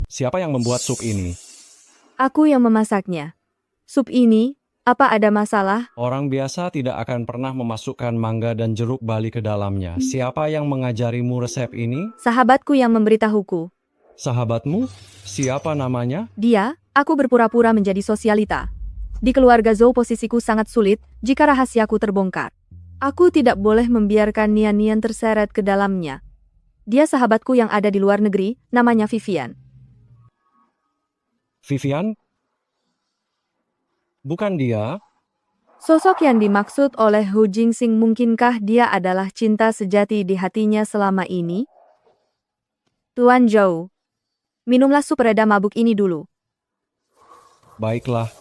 Siapa yang membuat sup ini? Aku yang memasaknya. Sup ini, apa ada masalah? Orang biasa tidak akan pernah memasukkan mangga dan jeruk bali ke dalamnya. Siapa yang mengajarimu resep ini? Sahabatku yang memberitahuku. Sahabatmu? Siapa namanya? Dia, aku berpura-pura menjadi sosialita. Di keluarga Zhou posisiku sangat sulit jika rahasiaku terbongkar. Aku tidak boleh membiarkan Nian terseret ke dalamnya. Dia sahabatku yang ada di luar negeri, namanya Vivian. Vivian? Bukan dia? Sosok yang dimaksud oleh Hu Jingxing, mungkinkah dia adalah cinta sejati di hatinya selama ini? Tuan Zhou, minumlah sup reda mabuk ini dulu. Baiklah.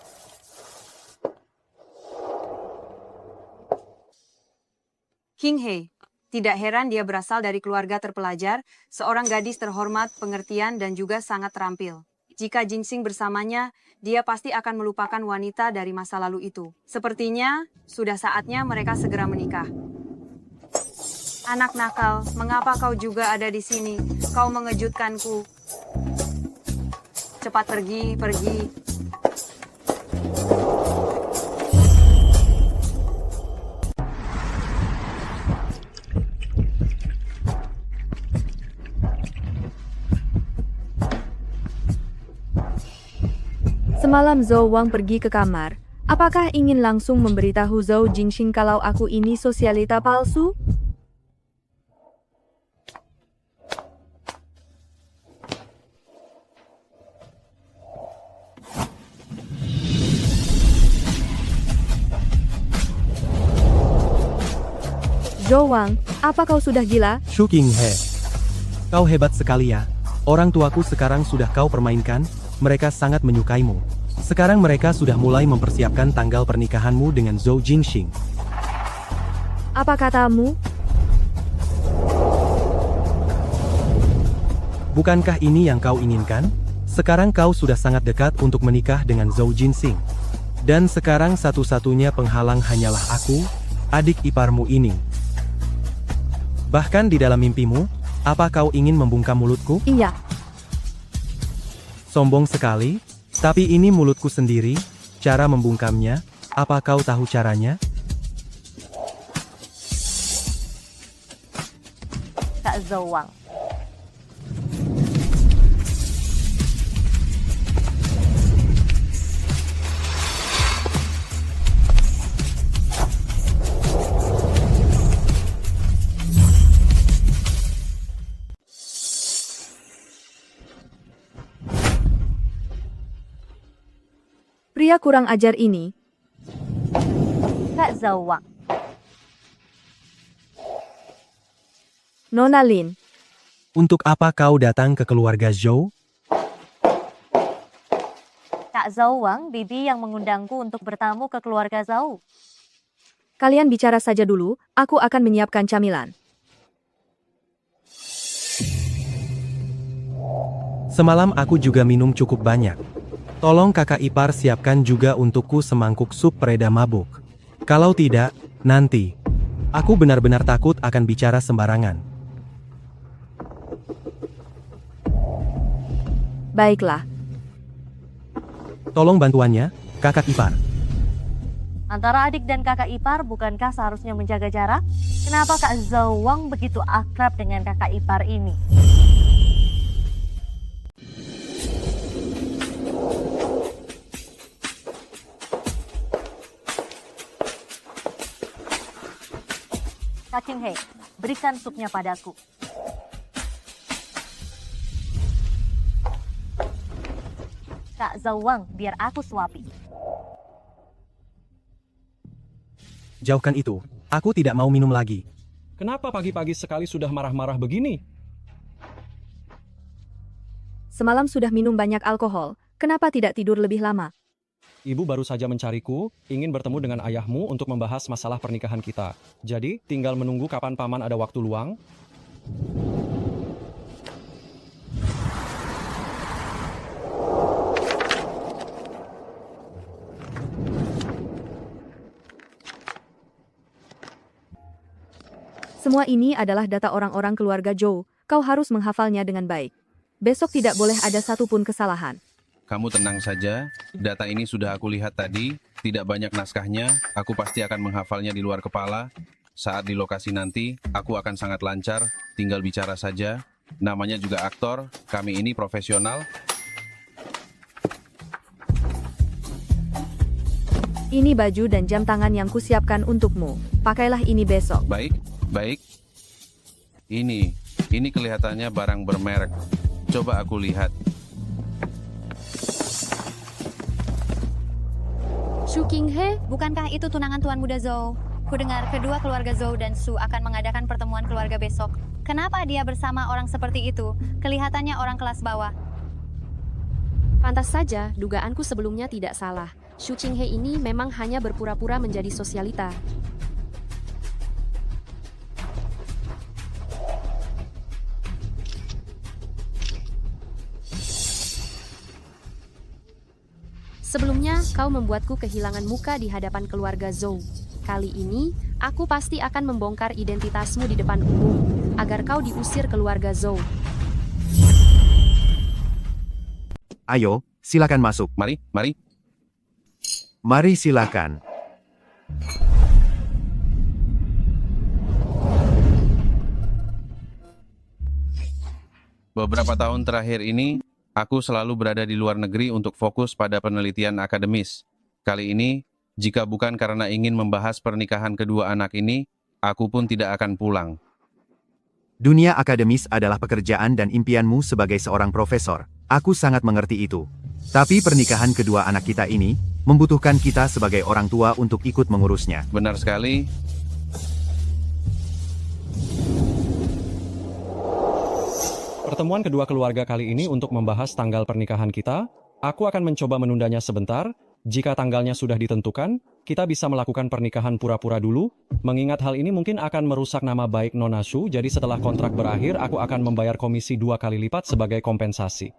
Qinghe, tidak heran dia berasal dari keluarga terpelajar, seorang gadis terhormat, pengertian, dan juga sangat terampil. Jika Jingxing bersamanya, dia pasti akan melupakan wanita dari masa lalu itu. Sepertinya, sudah saatnya mereka segera menikah. Anak nakal, mengapa kau juga ada di sini? Kau mengejutkanku. Cepat pergi, pergi. Semalam Zhou Wang pergi ke kamar. Apakah ingin langsung memberitahu Zhou Jingxing kalau aku ini sosialita palsu? Zhou Wang, apa kau sudah gila? Chu Qinghe, kau hebat sekali ya. Orang tuaku sekarang sudah kau permainkan, mereka sangat menyukaimu. Sekarang mereka sudah mulai mempersiapkan tanggal pernikahanmu dengan Zhou Jingxing. Apa katamu? Bukankah ini yang kau inginkan? Sekarang kau sudah sangat dekat untuk menikah dengan Zhou Jingxing. Dan sekarang satu-satunya penghalang hanyalah aku, adik iparmu ini. Bahkan di dalam mimpimu, apa kau ingin membungkam mulutku? Iya. Sombong sekali, tapi ini mulutku sendiri. Cara membungkamnya, apa kau tahu caranya? Kak Zhou Wang. Pria kurang ajar ini. Kak Zhou Wang. Nona Lin, Untuk apa kau datang ke keluarga Zhou? Kak Zhou Wang, bibi yang mengundangku untuk bertamu ke keluarga Zhou. kalian bicara saja dulu, aku akan menyiapkan camilan. Semalam aku juga minum cukup banyak. Tolong kakak ipar siapkan juga untukku semangkuk sup pereda mabuk. Kalau tidak, nanti. Aku benar-benar takut akan bicara sembarangan. Baiklah, Tolong bantuannya, kakak ipar. Antara adik dan kakak ipar, bukankah seharusnya menjaga jarak? Kenapa Kak Zhou Wang begitu akrab dengan kakak ipar ini? Kak Qing He, berikan supnya padaku. Kak Zhou Wang, biar aku suapi. Jauhkan itu. Aku tidak mau minum lagi. Kenapa pagi-pagi sekali sudah marah-marah begini? semalam sudah minum banyak alkohol, kenapa tidak tidur lebih lama? Ibu baru saja mencariku, ingin bertemu dengan ayahmu untuk membahas masalah pernikahan kita. Jadi, tinggal menunggu kapan paman ada waktu luang. Semua ini adalah data orang-orang keluarga Zhou, kau harus menghafalnya dengan baik. Besok tidak boleh ada satupun kesalahan. Kamu tenang saja, data ini sudah aku lihat tadi, tidak banyak naskahnya, aku pasti akan menghafalnya di luar kepala. Saat di lokasi nanti, aku akan sangat lancar, tinggal bicara saja. Namanya juga aktor, kami ini profesional. Ini baju dan jam tangan yang kusiapkan untukmu. Pakailah ini besok. Baik, baik. Ini kelihatannya barang bermerek. Coba aku lihat. Shu Qinghe, bukankah itu tunangan Tuan Muda Zhou? Kudengar kedua keluarga Zhou dan Su akan mengadakan pertemuan keluarga besok. Kenapa dia bersama orang seperti itu? Kelihatannya orang kelas bawah. Pantas saja, dugaanku sebelumnya tidak salah. Shu Qinghe ini memang hanya berpura-pura menjadi sosialita. Sebelumnya, kau membuatku kehilangan muka di hadapan keluarga Zhou. Kali ini, aku pasti akan membongkar identitasmu di depan umum, agar kau diusir keluarga Zhou. Ayo, silakan masuk. Mari. Mari silakan. Beberapa tahun terakhir ini, aku selalu berada di luar negeri untuk fokus pada penelitian akademis. Kali ini, jika bukan karena ingin membahas pernikahan kedua anak ini, aku pun tidak akan pulang. Dunia akademis adalah pekerjaan dan impianmu sebagai seorang profesor. Aku sangat mengerti itu. Tapi pernikahan kedua anak kita ini membutuhkan kita sebagai orang tua untuk ikut mengurusnya. Benar sekali. Pertemuan kedua keluarga kali ini untuk membahas tanggal pernikahan kita. Aku akan mencoba menundanya sebentar. Jika tanggalnya sudah ditentukan, kita bisa melakukan pernikahan pura-pura dulu. Mengingat hal ini mungkin akan merusak nama baik Nona Shu, jadi setelah kontrak berakhir, aku akan membayar komisi 2 kali lipat sebagai kompensasi.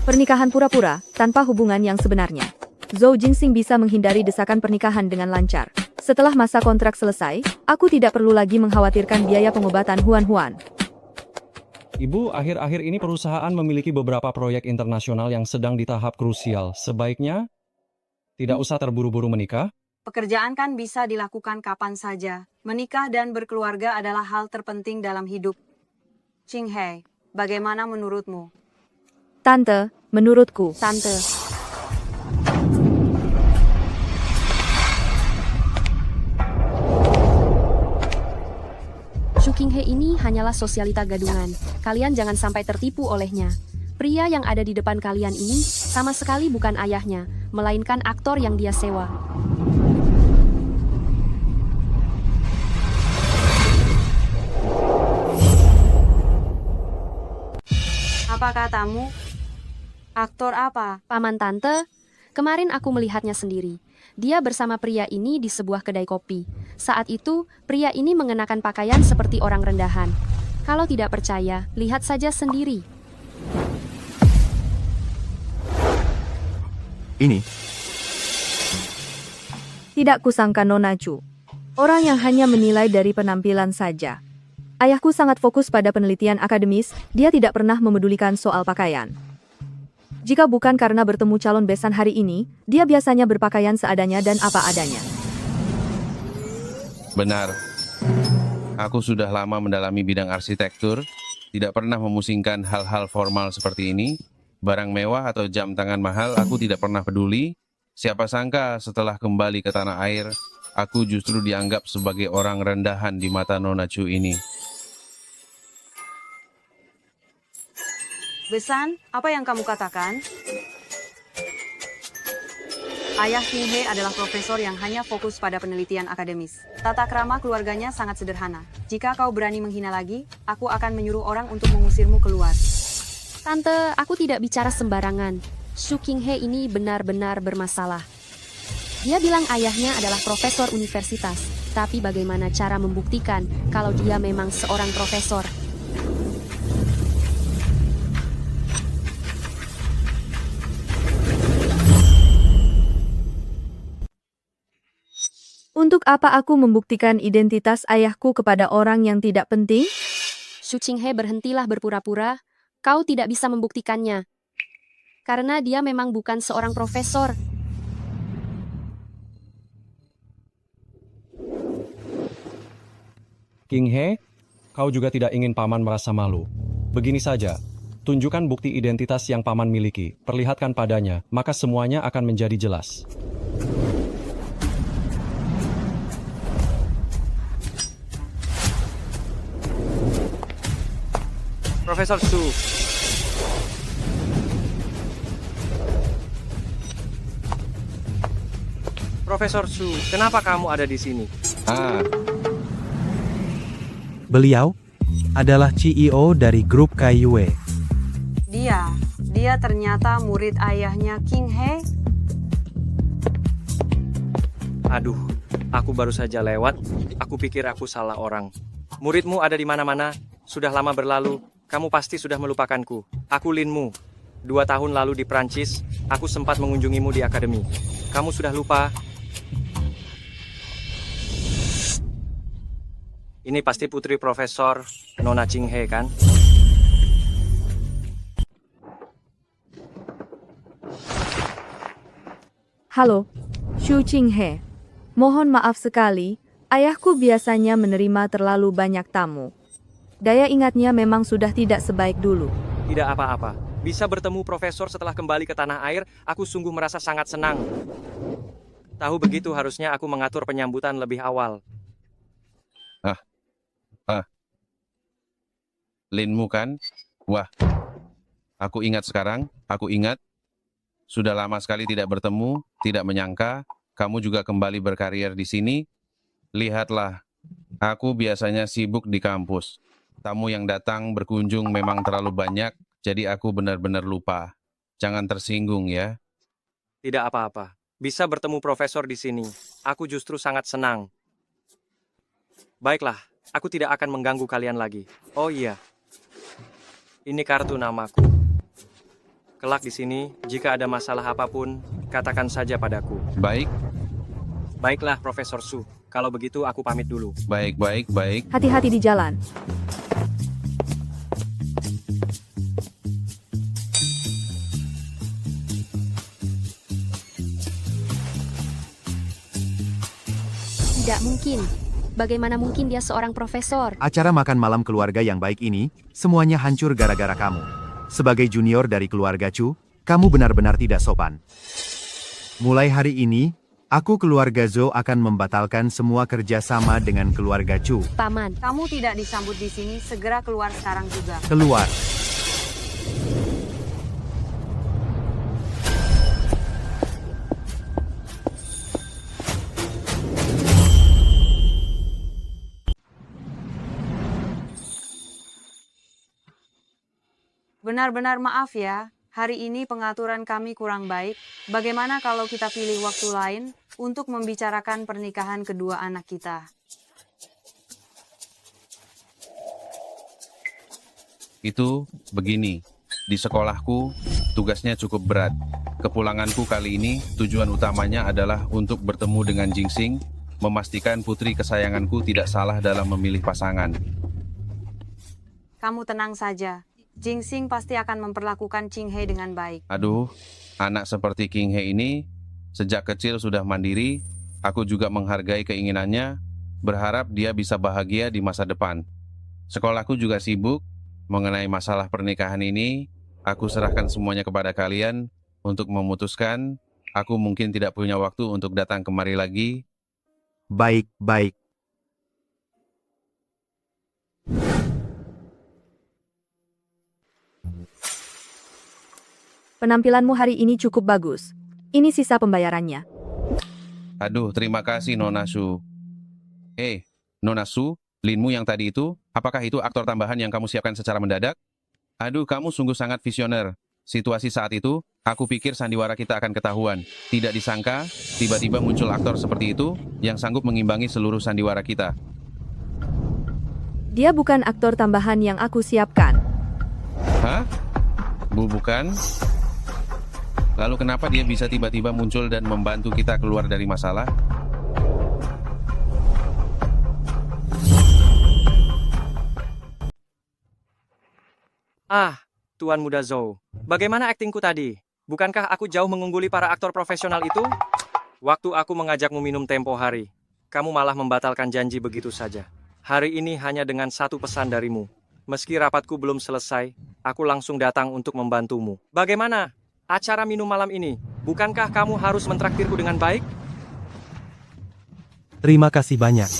Pernikahan pura-pura, tanpa hubungan yang sebenarnya. Zhou Jinxing bisa menghindari desakan pernikahan dengan lancar. Setelah masa kontrak selesai, aku tidak perlu lagi mengkhawatirkan biaya pengobatan Huan-Huan. Ibu, akhir-akhir ini perusahaan memiliki beberapa proyek internasional yang sedang di tahap krusial. Sebaiknya tidak usah terburu-buru menikah. Pekerjaan kan bisa dilakukan kapan saja. Menikah dan berkeluarga adalah hal terpenting dalam hidup. Qinghe, bagaimana menurutmu? Tante, menurutku. Tante. Shu Qinghe ini hanyalah sosialita gadungan. Kalian jangan sampai tertipu olehnya. Pria yang ada di depan kalian ini sama sekali bukan ayahnya, melainkan aktor yang dia sewa. Apa katamu? Aktor apa? Paman tante, kemarin aku melihatnya sendiri. Dia bersama pria ini di sebuah kedai kopi. Saat itu, pria ini mengenakan pakaian seperti orang rendahan. Kalau tidak percaya, lihat saja sendiri. Ini. Tidak kusangka Nona Chu. Orang yang hanya menilai dari penampilan saja. Ayahku sangat fokus pada penelitian akademis, dia tidak pernah memedulikan soal pakaian. Jika bukan karena bertemu calon besan hari ini, dia biasanya berpakaian seadanya dan apa adanya. Benar. Aku sudah lama mendalami bidang arsitektur, tidak pernah memusingkan hal-hal formal seperti ini. Barang mewah atau jam tangan mahal aku tidak pernah peduli. Siapa sangka setelah kembali ke tanah air, aku justru dianggap sebagai orang rendahan di mata Nona Chu ini. Besan, apa yang kamu katakan? Ayah King He adalah profesor yang hanya fokus pada penelitian akademis. Tata krama keluarganya sangat sederhana. Jika kau berani menghina lagi, aku akan menyuruh orang untuk mengusirmu keluar. Tante, aku tidak bicara sembarangan. Shu King He ini benar-benar bermasalah. Dia bilang ayahnya adalah profesor universitas. Tapi bagaimana cara membuktikan kalau dia memang seorang profesor? Untuk apa aku membuktikan identitas ayahku kepada orang yang tidak penting? Shu King He, berhentilah berpura-pura. Kau tidak bisa membuktikannya. Karena dia memang bukan seorang profesor. King He, kau juga tidak ingin paman merasa malu. Begini saja, tunjukkan bukti identitas yang paman miliki, perlihatkan padanya, maka semuanya akan menjadi jelas. Profesor Su. Profesor Su, kenapa kamu ada di sini? Beliau adalah CEO dari grup Kaiyue. Dia ternyata murid ayahnya King He. Aduh, aku baru saja lewat. Aku pikir aku salah orang. Muridmu ada di mana-mana. Sudah lama berlalu. Kamu pasti sudah melupakanku. Aku Linmu. 2 tahun lalu di Prancis, aku sempat mengunjungimu di akademi. Kamu sudah lupa? Ini pasti putri Profesor Nona Ching He, kan? Halo, Shu Ching He. Mohon maaf sekali, ayahku biasanya menerima terlalu banyak tamu. Daya ingatnya memang sudah tidak sebaik dulu. Tidak apa-apa. Bisa bertemu profesor setelah kembali ke tanah air, aku sungguh merasa sangat senang. Tahu begitu harusnya aku mengatur penyambutan lebih awal. Linmu kan? Wah, aku ingat sekarang, aku ingat. Sudah lama sekali tidak bertemu, tidak menyangka, kamu juga kembali berkarier di sini. Lihatlah, aku biasanya sibuk di kampus. Tamu yang datang berkunjung memang terlalu banyak, jadi aku benar-benar lupa. Jangan tersinggung ya. Tidak apa-apa. Bisa bertemu profesor di sini. Aku justru sangat senang. Baiklah, aku tidak akan mengganggu kalian lagi. Oh iya. Ini kartu namaku. Kelak di sini, jika ada masalah apapun, katakan saja padaku. Baik. Baiklah, Profesor Su. Kalau begitu aku pamit dulu. Baik. Hati-hati di jalan. Tidak mungkin. Bagaimana mungkin dia seorang profesor? Acara makan malam keluarga yang baik ini, semuanya hancur gara-gara kamu. Sebagai junior dari keluarga Chu, kamu benar-benar tidak sopan. Mulai hari ini, aku keluarga Zhou akan membatalkan semua kerjasama dengan keluarga Chu. Paman, kamu tidak disambut di sini, segera keluar sekarang juga. Keluar. Benar-benar maaf ya, hari ini pengaturan kami kurang baik. Bagaimana kalau kita pilih waktu lain untuk membicarakan pernikahan kedua anak kita? Itu begini, di sekolahku tugasnya cukup berat. Kepulanganku kali ini tujuan utamanya adalah untuk bertemu dengan Jingxing, memastikan putri kesayanganku tidak salah dalam memilih pasangan. Kamu tenang saja. Jingxing pasti akan memperlakukan Qing He dengan baik. Aduh, anak seperti King He ini sejak kecil sudah mandiri. Aku juga menghargai keinginannya, berharap dia bisa bahagia di masa depan. Sekolahku juga sibuk. Mengenai masalah pernikahan ini, aku serahkan semuanya kepada kalian untuk memutuskan. Aku mungkin tidak punya waktu untuk datang kemari lagi. Baik, baik. Penampilanmu hari ini cukup bagus. Ini sisa pembayarannya. Aduh, terima kasih Nona Su. Nona Su, Linmu yang tadi itu, apakah itu aktor tambahan yang kamu siapkan secara mendadak? Aduh, kamu sungguh sangat visioner. Situasi saat itu, aku pikir sandiwara kita akan ketahuan. Tidak disangka, tiba-tiba muncul aktor seperti itu, yang sanggup mengimbangi seluruh sandiwara kita. Dia bukan aktor tambahan yang aku siapkan. Hah? Bukan? Lalu kenapa dia bisa tiba-tiba muncul dan membantu kita keluar dari masalah? Tuan Muda Zhou, bagaimana aktingku tadi? Bukankah aku jauh mengungguli para aktor profesional itu? Waktu aku mengajakmu minum tempo hari, kamu malah membatalkan janji begitu saja. Hari ini hanya dengan satu pesan darimu. Meski rapatku belum selesai, aku langsung datang untuk membantumu. Bagaimana acara minum malam ini? Bukankah kamu harus mentraktirku dengan baik? Terima kasih banyak.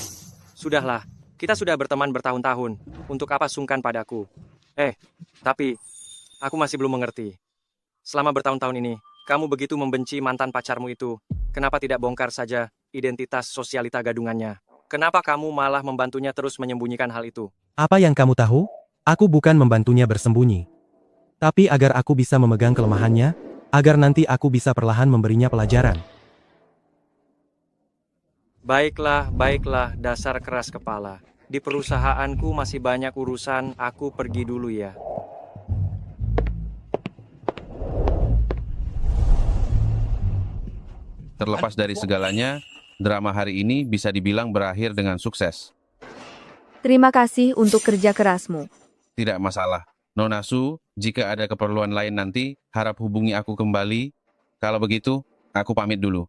Sudahlah, kita sudah berteman bertahun-tahun. Untuk apa sungkan padaku? Tapi aku masih belum mengerti. Selama bertahun-tahun ini, kamu begitu membenci mantan pacarmu itu. Kenapa tidak bongkar saja identitas sosialita gadungannya? Kenapa kamu malah membantunya terus menyembunyikan hal itu? Apa yang kamu tahu? Aku bukan membantunya bersembunyi. Tapi agar aku bisa memegang kelemahannya, agar nanti aku bisa perlahan memberinya pelajaran. Baiklah, dasar keras kepala. Di perusahaanku masih banyak urusan, aku pergi dulu ya. Terlepas dari segalanya, drama hari ini bisa dibilang berakhir dengan sukses. Terima kasih untuk kerja kerasmu. Tidak masalah. Nona Su, jika ada keperluan lain nanti, harap hubungi aku kembali. Kalau begitu, aku pamit dulu.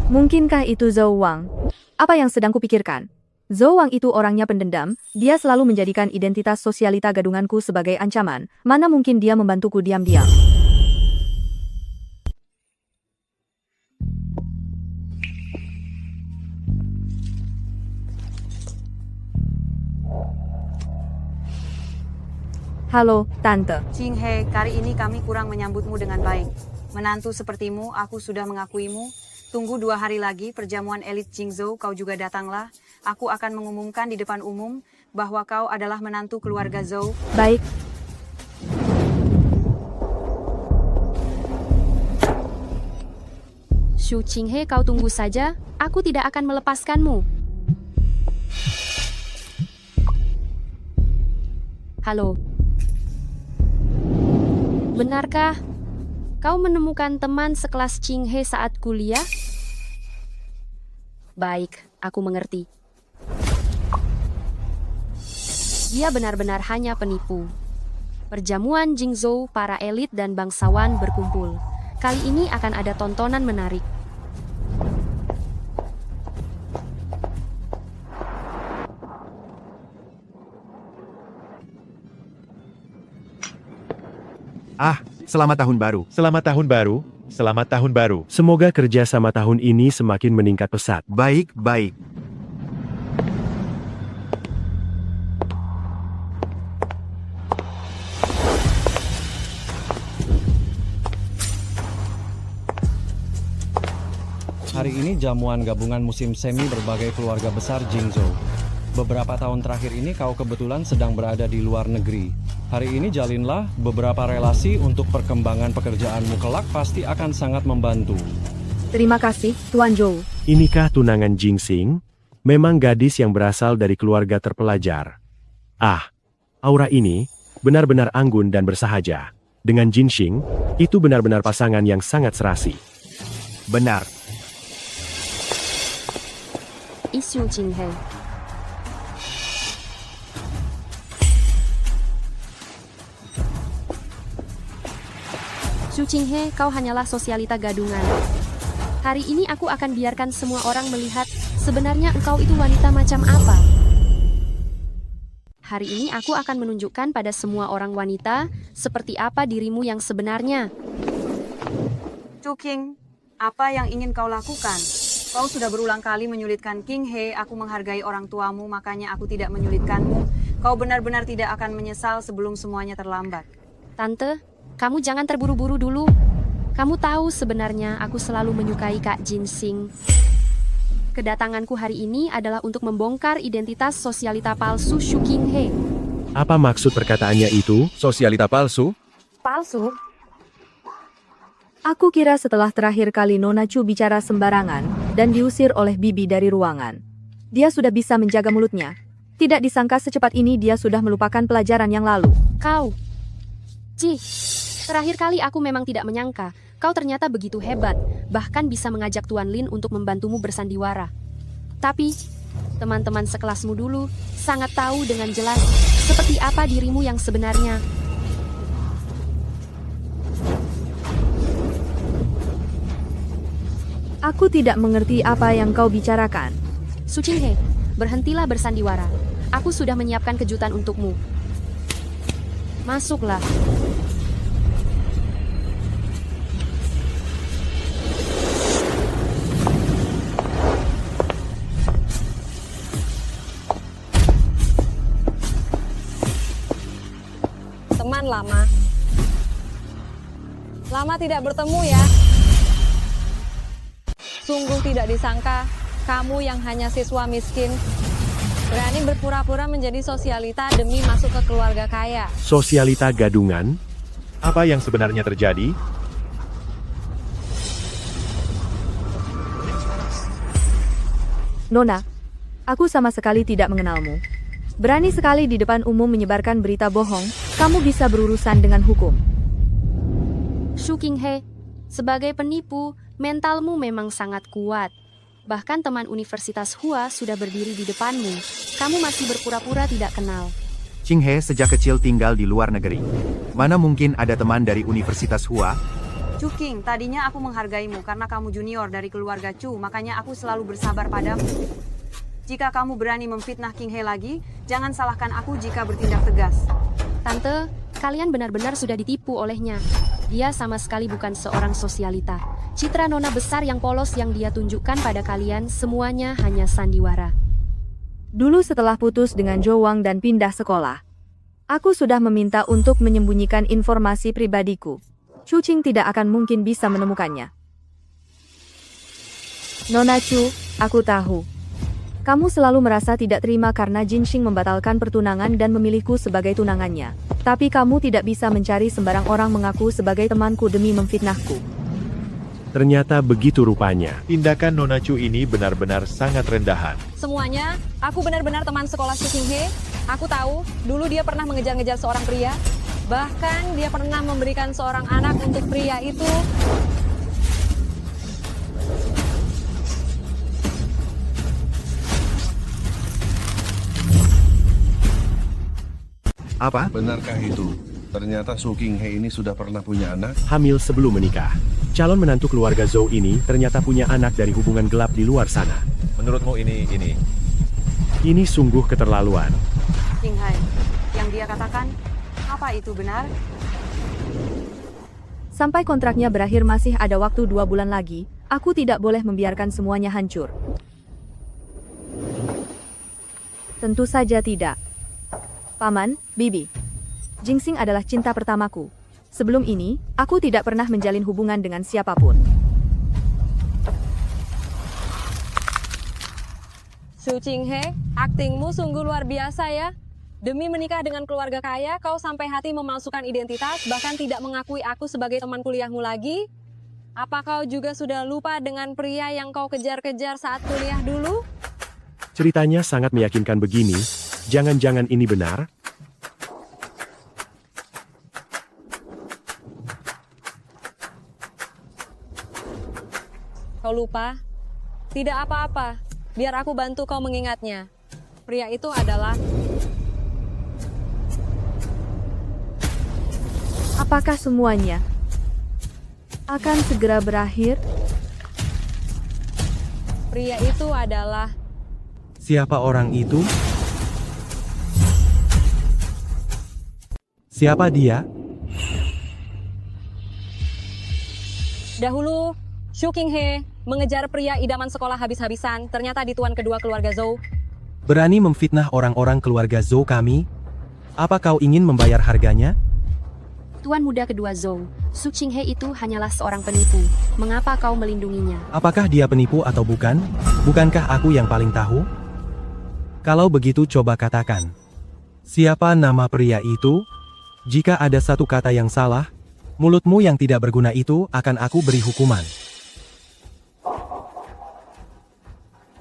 Mungkinkah itu Zhou Wang? Apa yang sedang kupikirkan? Zhou Wang itu orangnya pendendam, dia selalu menjadikan identitas sosialita gadunganku sebagai ancaman. Mana mungkin dia membantuku diam-diam? Halo, Tante. Qing He, kali ini kami kurang menyambutmu dengan baik. Menantu sepertimu, aku sudah mengakuimu. Tunggu 2 hari lagi, perjamuan elit Jingzhou, kau juga datanglah. Aku akan mengumumkan di depan umum bahwa kau adalah menantu keluarga Zhou. Baik. Shu Qing He, kau tunggu saja, aku tidak akan melepaskanmu. Halo. Benarkah kau menemukan teman sekelas Qing He saat kuliah? Baik, aku mengerti. Dia benar-benar hanya penipu. Perjamuan Jingzhou, para elit dan bangsawan berkumpul. Kali ini akan ada tontonan menarik. Selamat tahun baru. Selamat tahun baru. Selamat tahun baru. Semoga kerja sama tahun ini semakin meningkat pesat. Baik, baik. Hari ini jamuan gabungan musim semi berbagai keluarga besar Jingzhou. beberapa tahun terakhir ini kau kebetulan sedang berada di luar negeri. Hari ini jalinlah beberapa relasi untuk perkembangan pekerjaanmu kelak pasti akan sangat membantu. Terima kasih, Tuan Zhou. Inikah tunangan Jingxing? Memang gadis yang berasal dari keluarga terpelajar. Ah, aura ini benar-benar anggun dan bersahaja. Dengan Jingxing, itu benar-benar pasangan yang sangat serasi. Benar. Isu Jinghe. Su Jinghe, kau hanyalah sosialita gadungan. Hari ini aku akan biarkan semua orang melihat sebenarnya engkau itu wanita macam apa. Hari ini aku akan menunjukkan pada semua orang wanita seperti apa dirimu yang sebenarnya. King, apa yang ingin kau lakukan? Kau sudah berulang kali menyulitkan King He, aku menghargai orang tuamu, makanya aku tidak menyulitkanmu. Kau benar-benar tidak akan menyesal sebelum semuanya terlambat. Tante, kamu jangan terburu-buru dulu. Kamu tahu sebenarnya aku selalu menyukai Kak Jingxing. Kedatanganku hari ini adalah untuk membongkar identitas sosialita palsu Su Qinghe. Apa maksud perkataannya itu? Sosialita palsu? Palsu? Aku kira setelah terakhir kali Nona Chu bicara sembarangan dan diusir oleh Bibi dari ruangan, dia sudah bisa menjaga mulutnya. Tidak disangka secepat ini dia sudah melupakan pelajaran yang lalu. Kau, Ji, terakhir kali aku memang tidak menyangka kau ternyata begitu hebat, bahkan bisa mengajak Tuan Lin untuk membantumu bersandiwara. Tapi, teman-teman sekelasmu dulu sangat tahu dengan jelas seperti apa dirimu yang sebenarnya. Aku tidak mengerti apa yang kau bicarakan. Su Qinghe, berhentilah bersandiwara. Aku sudah menyiapkan kejutan untukmu. Masuklah. Teman lama. Lama tidak bertemu ya. Sungguh tidak disangka, kamu yang hanya siswa miskin, berani berpura-pura menjadi sosialita demi masuk ke keluarga kaya. Sosialita gadungan? Apa yang sebenarnya terjadi? Nona, aku sama sekali tidak mengenalmu. Berani sekali di depan umum menyebarkan berita bohong, kamu bisa berurusan dengan hukum. Su Qinghe, sebagai penipu, mentalmu memang sangat kuat. Bahkan teman Universitas Hua sudah berdiri di depanmu. Kamu masih berpura-pura tidak kenal. Qinghe sejak kecil tinggal di luar negeri. Mana mungkin ada teman dari Universitas Hua? Chu King, tadinya aku menghargaimu karena kamu junior dari keluarga Chu, makanya aku selalu bersabar padamu. Jika kamu berani memfitnah King He lagi, jangan salahkan aku jika bertindak tegas. Tante, kalian benar-benar sudah ditipu olehnya. Dia sama sekali bukan seorang sosialita. Citra nona besar yang polos yang dia tunjukkan pada kalian semuanya hanya sandiwara. Dulu setelah putus dengan Zhou Wang dan pindah sekolah, aku sudah meminta untuk menyembunyikan informasi pribadiku. Chu Qing tidak akan mungkin bisa menemukannya. Nona Chu, aku tahu. Kamu selalu merasa tidak terima karena Jingxing membatalkan pertunangan dan memilihku sebagai tunangannya. Tapi kamu tidak bisa mencari sembarang orang mengaku sebagai temanku demi memfitnahku. Ternyata begitu rupanya. Tindakan Nona Chu ini benar-benar sangat rendahan. Semuanya, aku benar-benar teman sekolah Su Qinghe. Aku tahu, dulu dia pernah mengejar-ngejar seorang pria. Bahkan dia pernah memberikan seorang anak untuk pria itu. Apa? Benarkah itu? Ternyata Su Qinghe ini sudah pernah punya anak? Hamil sebelum menikah. Calon menantu keluarga Zhou ini ternyata punya anak dari hubungan gelap di luar sana. Menurutmu ini? Ini sungguh keterlaluan. King Hai, yang dia katakan, apa itu benar? Sampai kontraknya berakhir masih ada waktu 2 bulan lagi, aku tidak boleh membiarkan semuanya hancur. Tentu saja tidak. Paman, Bibi. Jingxing adalah cinta pertamaku. Sebelum ini, aku tidak pernah menjalin hubungan dengan siapapun. Su Qinghe, aktingmu sungguh luar biasa ya. Demi menikah dengan keluarga kaya, kau sampai hati memalsukan identitas, bahkan tidak mengakui aku sebagai teman kuliahmu lagi. Apa kau juga sudah lupa dengan pria yang kau kejar-kejar saat kuliah dulu? Ceritanya sangat meyakinkan begini, jangan-jangan ini benar? Kau lupa? Tidak apa-apa, biar aku bantu kau mengingatnya. Pria itu adalah... Apakah semuanya akan segera berakhir? Pria itu adalah... Siapa orang itu? Siapa dia? Dahulu, Su Qinghe mengejar pria idaman sekolah habis-habisan, ternyata di tuan kedua keluarga Zhou. Berani memfitnah orang-orang keluarga Zhou kami? Apa kau ingin membayar harganya? Tuan muda kedua Zhou, Su Qinghe itu hanyalah seorang penipu. Mengapa kau melindunginya? Apakah dia penipu atau bukan? Bukankah aku yang paling tahu? Kalau begitu coba katakan. Siapa nama pria itu? Jika ada satu kata yang salah, mulutmu yang tidak berguna itu akan aku beri hukuman.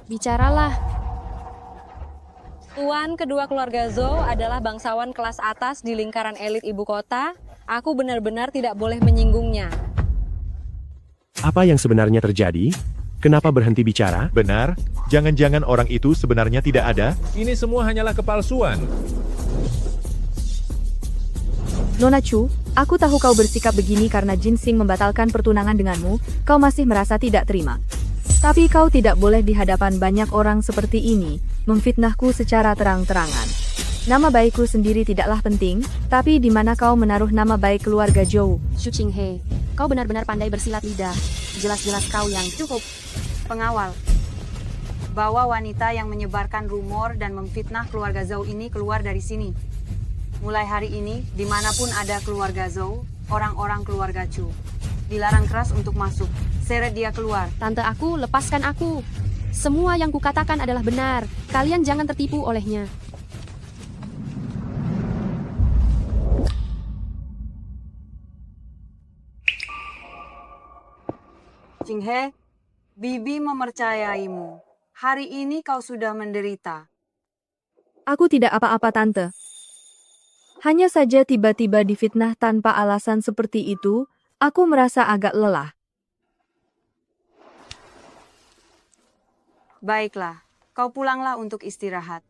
Bicaralah. Tuan kedua keluarga Zhou adalah bangsawan kelas atas di lingkaran elit ibu kota. Aku benar-benar tidak boleh menyinggungnya. Apa yang sebenarnya terjadi? Kenapa berhenti bicara? Benar, jangan-jangan orang itu sebenarnya tidak ada? Ini semua hanyalah kepalsuan. Nona Chu, aku tahu kau bersikap begini karena Jinsing membatalkan pertunangan denganmu, kau masih merasa tidak terima. Tapi kau tidak boleh di hadapan banyak orang seperti ini, memfitnahku secara terang-terangan. Nama baikku sendiri tidaklah penting, tapi di mana kau menaruh nama baik keluarga Zhou? Su Qinghe, kau benar-benar pandai bersilat lidah. Jelas-jelas kau yang Cukup. Pengawal. Bawa wanita yang menyebarkan rumor dan memfitnah keluarga Zhou ini keluar dari sini. Mulai hari ini, dimanapun ada keluarga Zhou, orang-orang keluarga Chu dilarang keras untuk masuk. Seret dia keluar. Tante aku, lepaskan aku. Semua yang kukatakan adalah benar. Kalian jangan tertipu olehnya. Qinghe, Bibi mempercayaimu. Hari ini kau sudah menderita. Aku tidak apa-apa tante. Hanya saja tiba-tiba difitnah tanpa alasan seperti itu, aku merasa agak lelah. Baiklah, kau pulanglah untuk istirahat.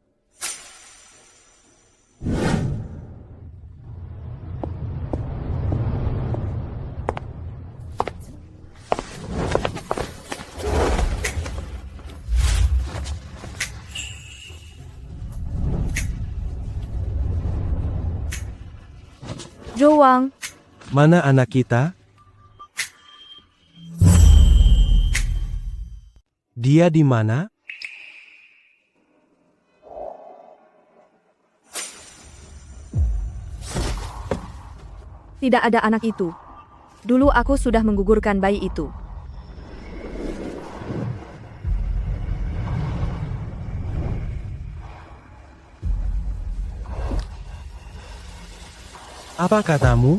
Zhou Wang, Mana anak kita? Dia di mana? tidak ada anak itu. Dulu aku sudah menggugurkan bayi itu. Apa katamu?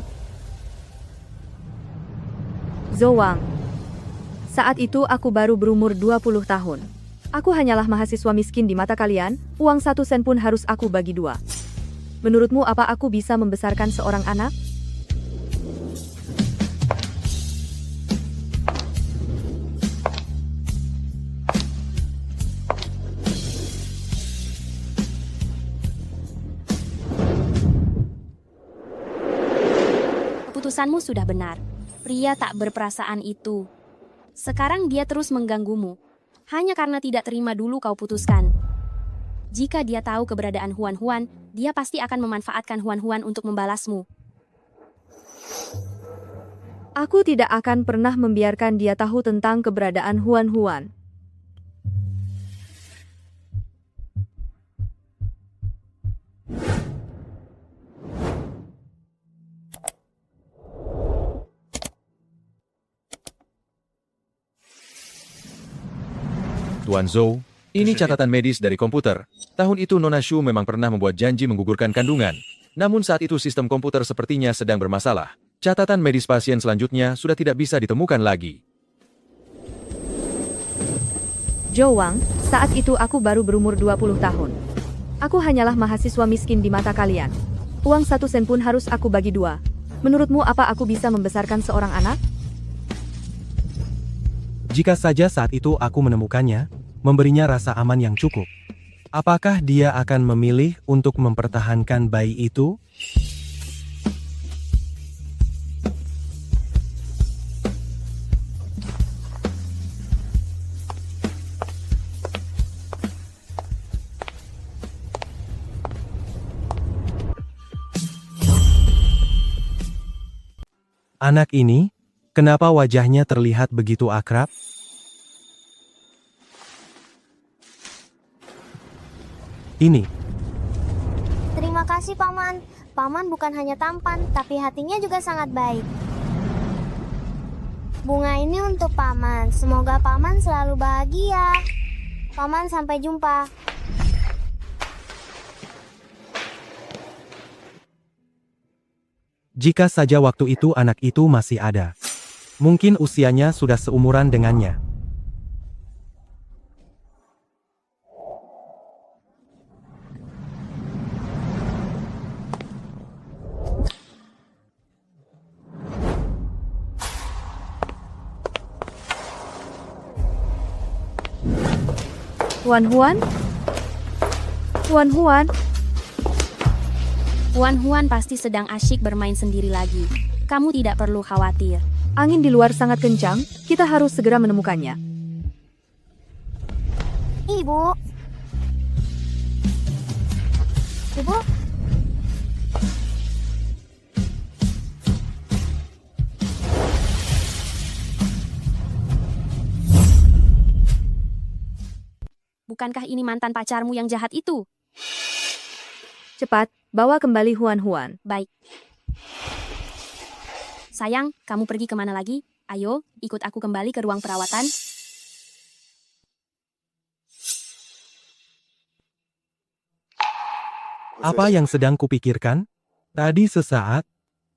Zhou Wang. Saat itu aku baru berumur 20 tahun. Aku hanyalah mahasiswa miskin di mata kalian, uang 1 sen pun harus aku bagi 2. Menurutmu apa aku bisa membesarkan seorang anak? Keputusanmu sudah benar. Pria tak berperasaan itu. Sekarang dia terus mengganggumu. Hanya karena tidak terima dulu kau putuskan. Jika dia tahu keberadaan Huan-Huan, dia pasti akan memanfaatkan Huan-Huan untuk membalasmu. Aku tidak akan pernah membiarkan dia tahu tentang keberadaan Huan-Huan. Tuan Zhou, Ini catatan medis dari komputer. Tahun itu Nona Shu memang pernah membuat janji menggugurkan kandungan. Namun saat itu sistem komputer sepertinya sedang bermasalah. Catatan medis pasien selanjutnya sudah tidak bisa ditemukan lagi. Zhou Wang, saat itu aku baru berumur 20 tahun. Aku hanyalah mahasiswa miskin di mata kalian. Uang 1 sen pun harus aku bagi 2. Menurutmu apa aku bisa membesarkan seorang anak? Jika saja saat itu aku menemukannya, memberinya rasa aman yang cukup. Apakah dia akan memilih untuk mempertahankan bayi itu? Anak ini, kenapa wajahnya terlihat begitu akrab? Ini. Terima kasih, Paman. Paman bukan hanya tampan, tapi hatinya juga sangat baik. Bunga ini untuk Paman. Semoga Paman selalu bahagia. Paman, sampai jumpa. Jika saja waktu itu anak itu masih ada. Mungkin usianya sudah seumuran dengannya. Huan Huan? Huan Huan? Huan Huan pasti sedang asyik bermain sendiri lagi. Kamu tidak perlu khawatir. Angin di luar sangat kencang, kita harus segera menemukannya. Ibu. Ibu? Bukankah ini mantan pacarmu yang jahat itu? Cepat, bawa kembali Huan Huan. Baik. Sayang, kamu pergi kemana lagi? Ayo, ikut aku kembali ke ruang perawatan. Apa yang sedang kupikirkan? Tadi sesaat,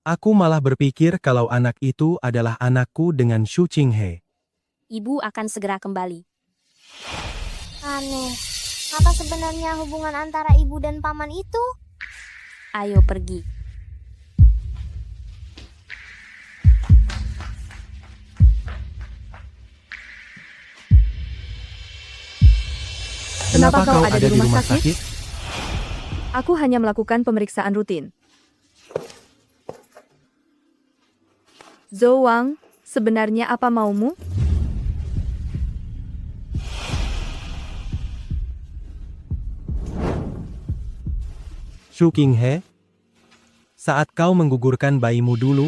aku malah berpikir kalau anak itu adalah anakku dengan Shu Qinghe. Ibu akan segera kembali. Aneh. Apa sebenarnya hubungan antara ibu dan paman itu? Ayo pergi. Kenapa kau ada di rumah sakit? Aku hanya melakukan pemeriksaan rutin. Zhou Wang, sebenarnya apa maumu? Shu Qinghe, saat kau menggugurkan bayimu dulu,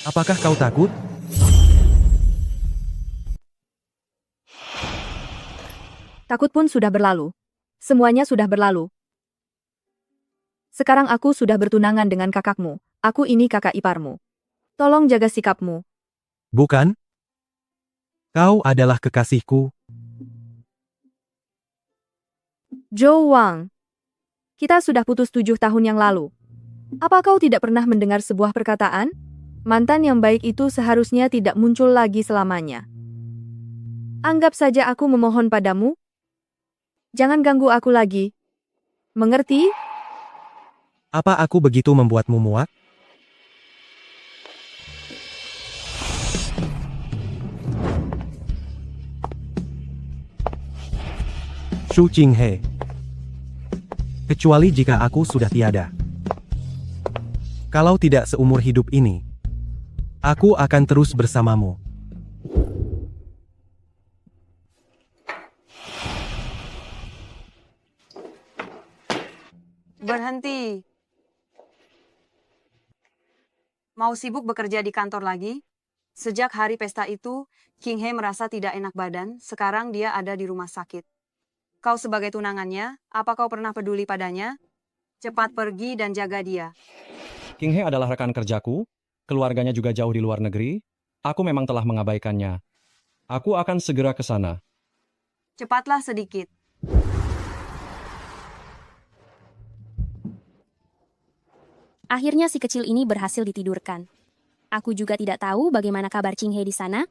apakah kau takut? Takut pun sudah berlalu. Semuanya sudah berlalu. Sekarang aku sudah bertunangan dengan kakakmu. Aku ini kakak iparmu. Tolong jaga sikapmu. Bukan? Kau adalah kekasihku. Zhou Wang, kita sudah putus 7 tahun yang lalu. Apa kau tidak pernah mendengar sebuah perkataan? Mantan yang baik itu seharusnya tidak muncul lagi selamanya. Anggap saja aku memohon padamu. Jangan ganggu aku lagi. Mengerti? Apa aku begitu membuatmu muak? Shu Qinghe. Kecuali jika aku sudah tiada. Kalau tidak seumur hidup ini, aku akan terus bersamamu. Berhenti. Mau sibuk bekerja di kantor lagi? Sejak hari pesta itu, Qinghe merasa tidak enak badan, sekarang dia ada di rumah sakit. Kau sebagai tunangannya, apa kau pernah peduli padanya? Cepat pergi dan jaga dia. Qinghe adalah rekan kerjaku, keluarganya juga jauh di luar negeri. Aku memang telah mengabaikannya. Aku akan segera ke sana. Cepatlah sedikit. Akhirnya si kecil ini berhasil ditidurkan. Aku juga tidak tahu bagaimana kabar Ching He di sana.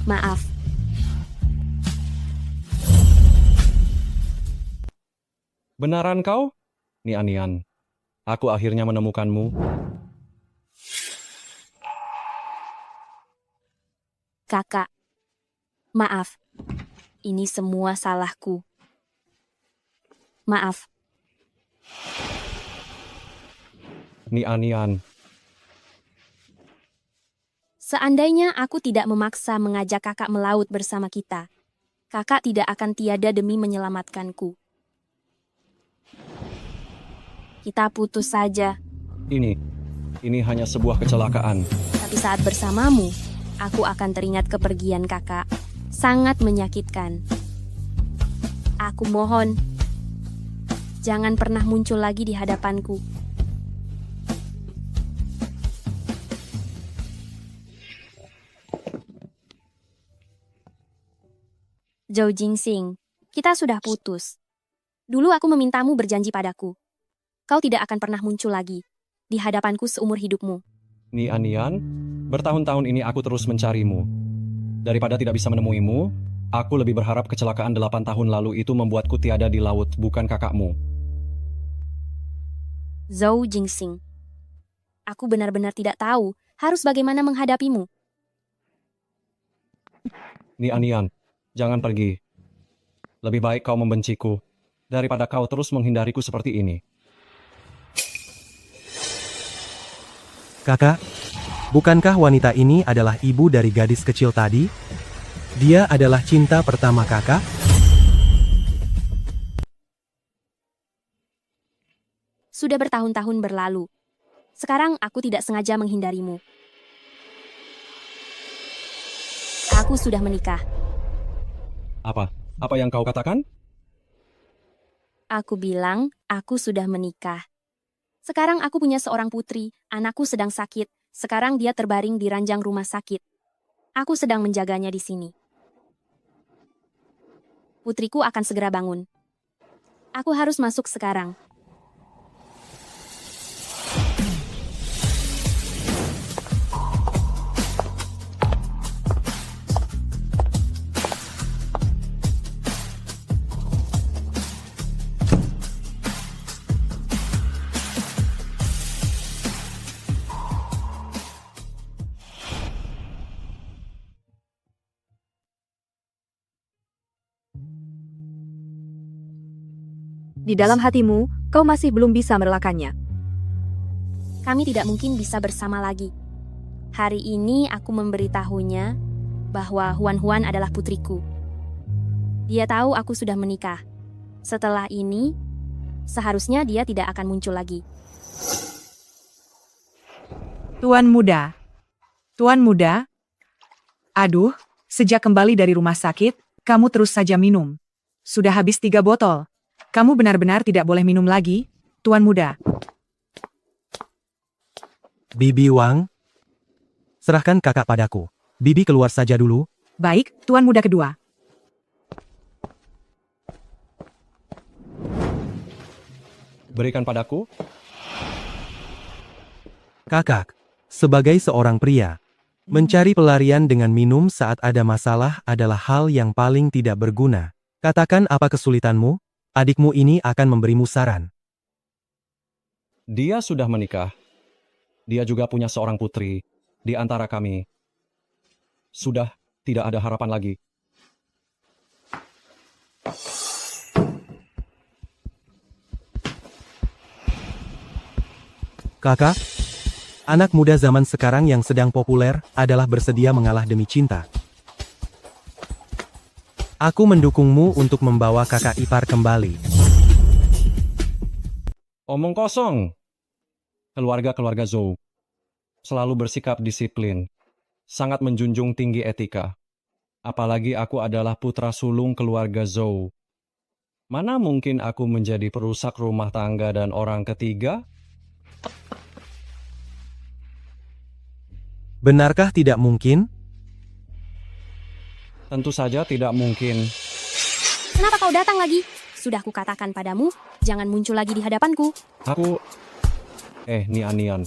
Maaf. Benaran kau? Nian, aku akhirnya menemukanmu. Kakak. Maaf. Ini semua salahku. Maaf. Nian. Seandainya aku tidak memaksa mengajak kakak melaut bersama kita, kakak tidak akan tiada demi menyelamatkanku. Kita putus saja. Ini hanya sebuah kecelakaan. Tapi saat bersamamu, aku akan teringat kepergian kakak. Sangat menyakitkan. Aku mohon, jangan pernah muncul lagi di hadapanku. Zhou Jingxing, kita sudah putus. Dulu aku memintamu berjanji padaku. Kau tidak akan pernah muncul lagi di hadapanku seumur hidupmu. Nian, bertahun-tahun ini aku terus mencarimu. Daripada tidak bisa menemuimu, aku lebih berharap kecelakaan 8 tahun lalu itu membuatku tiada di laut, bukan kakakmu. Zhou Jingxing, aku benar-benar tidak tahu harus bagaimana menghadapimu. Nian, jangan pergi. Lebih baik kau membenciku, daripada kau terus menghindariku seperti ini. Kakak, bukankah wanita ini adalah ibu dari gadis kecil tadi? Dia adalah cinta pertama kakak? Sudah bertahun-tahun berlalu. Sekarang aku tidak sengaja menghindarimu. Aku sudah menikah. Apa? Apa yang kau katakan? Aku bilang, aku sudah menikah. Sekarang aku punya seorang putri, anakku sedang sakit. Sekarang dia terbaring di ranjang rumah sakit. Aku sedang menjaganya di sini. Putriku akan segera bangun. Aku harus masuk sekarang. Di dalam hatimu, kau masih belum bisa merelakannya. Kami tidak mungkin bisa bersama lagi. Hari ini aku memberitahunya bahwa Huan adalah putriku. Dia tahu aku sudah menikah. Setelah ini, seharusnya dia tidak akan muncul lagi. Tuan muda. Tuan muda. Aduh, sejak kembali dari rumah sakit, kamu terus saja minum. Sudah habis 3 botol. Kamu benar-benar tidak boleh minum lagi, Tuan muda. Bibi Wang, serahkan kakak padaku. Bibi keluar saja dulu. Baik, Tuan muda kedua. Berikan padaku. Kakak, sebagai seorang pria, mencari pelarian dengan minum saat ada masalah adalah hal yang paling tidak berguna. Katakan apa kesulitanmu? Adikmu ini akan memberimu saran. Dia sudah menikah. Dia juga punya seorang putri. Di antara kami, sudah tidak ada harapan lagi. Kakak, anak muda zaman sekarang yang sedang populer adalah bersedia mengalah demi cinta. Aku mendukungmu untuk membawa kakak ipar kembali. Omong kosong. Keluarga-keluarga Zhou selalu bersikap disiplin, sangat menjunjung tinggi etika. Apalagi aku adalah putra sulung keluarga Zhou. Mana mungkin aku menjadi perusak rumah tangga dan orang ketiga? Benarkah tidak mungkin? Tentu saja tidak mungkin. Kenapa kau datang lagi? Sudah kukatakan padamu, jangan muncul lagi di hadapanku. Aku... Nian.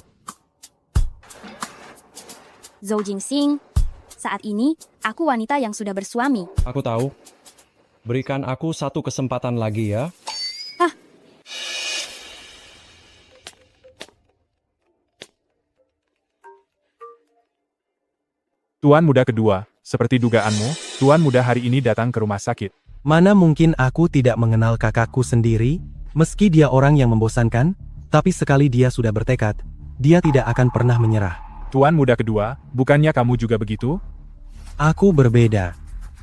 Zhou Jingxing, saat ini, aku wanita yang sudah bersuami. Aku tahu. Berikan aku satu kesempatan lagi ya. Tuan muda kedua, seperti dugaanmu, Tuan muda hari ini datang ke rumah sakit. Mana mungkin aku tidak mengenal kakakku sendiri, meski dia orang yang membosankan, tapi sekali dia sudah bertekad, dia tidak akan pernah menyerah. Tuan muda kedua, bukannya kamu juga begitu? Aku berbeda.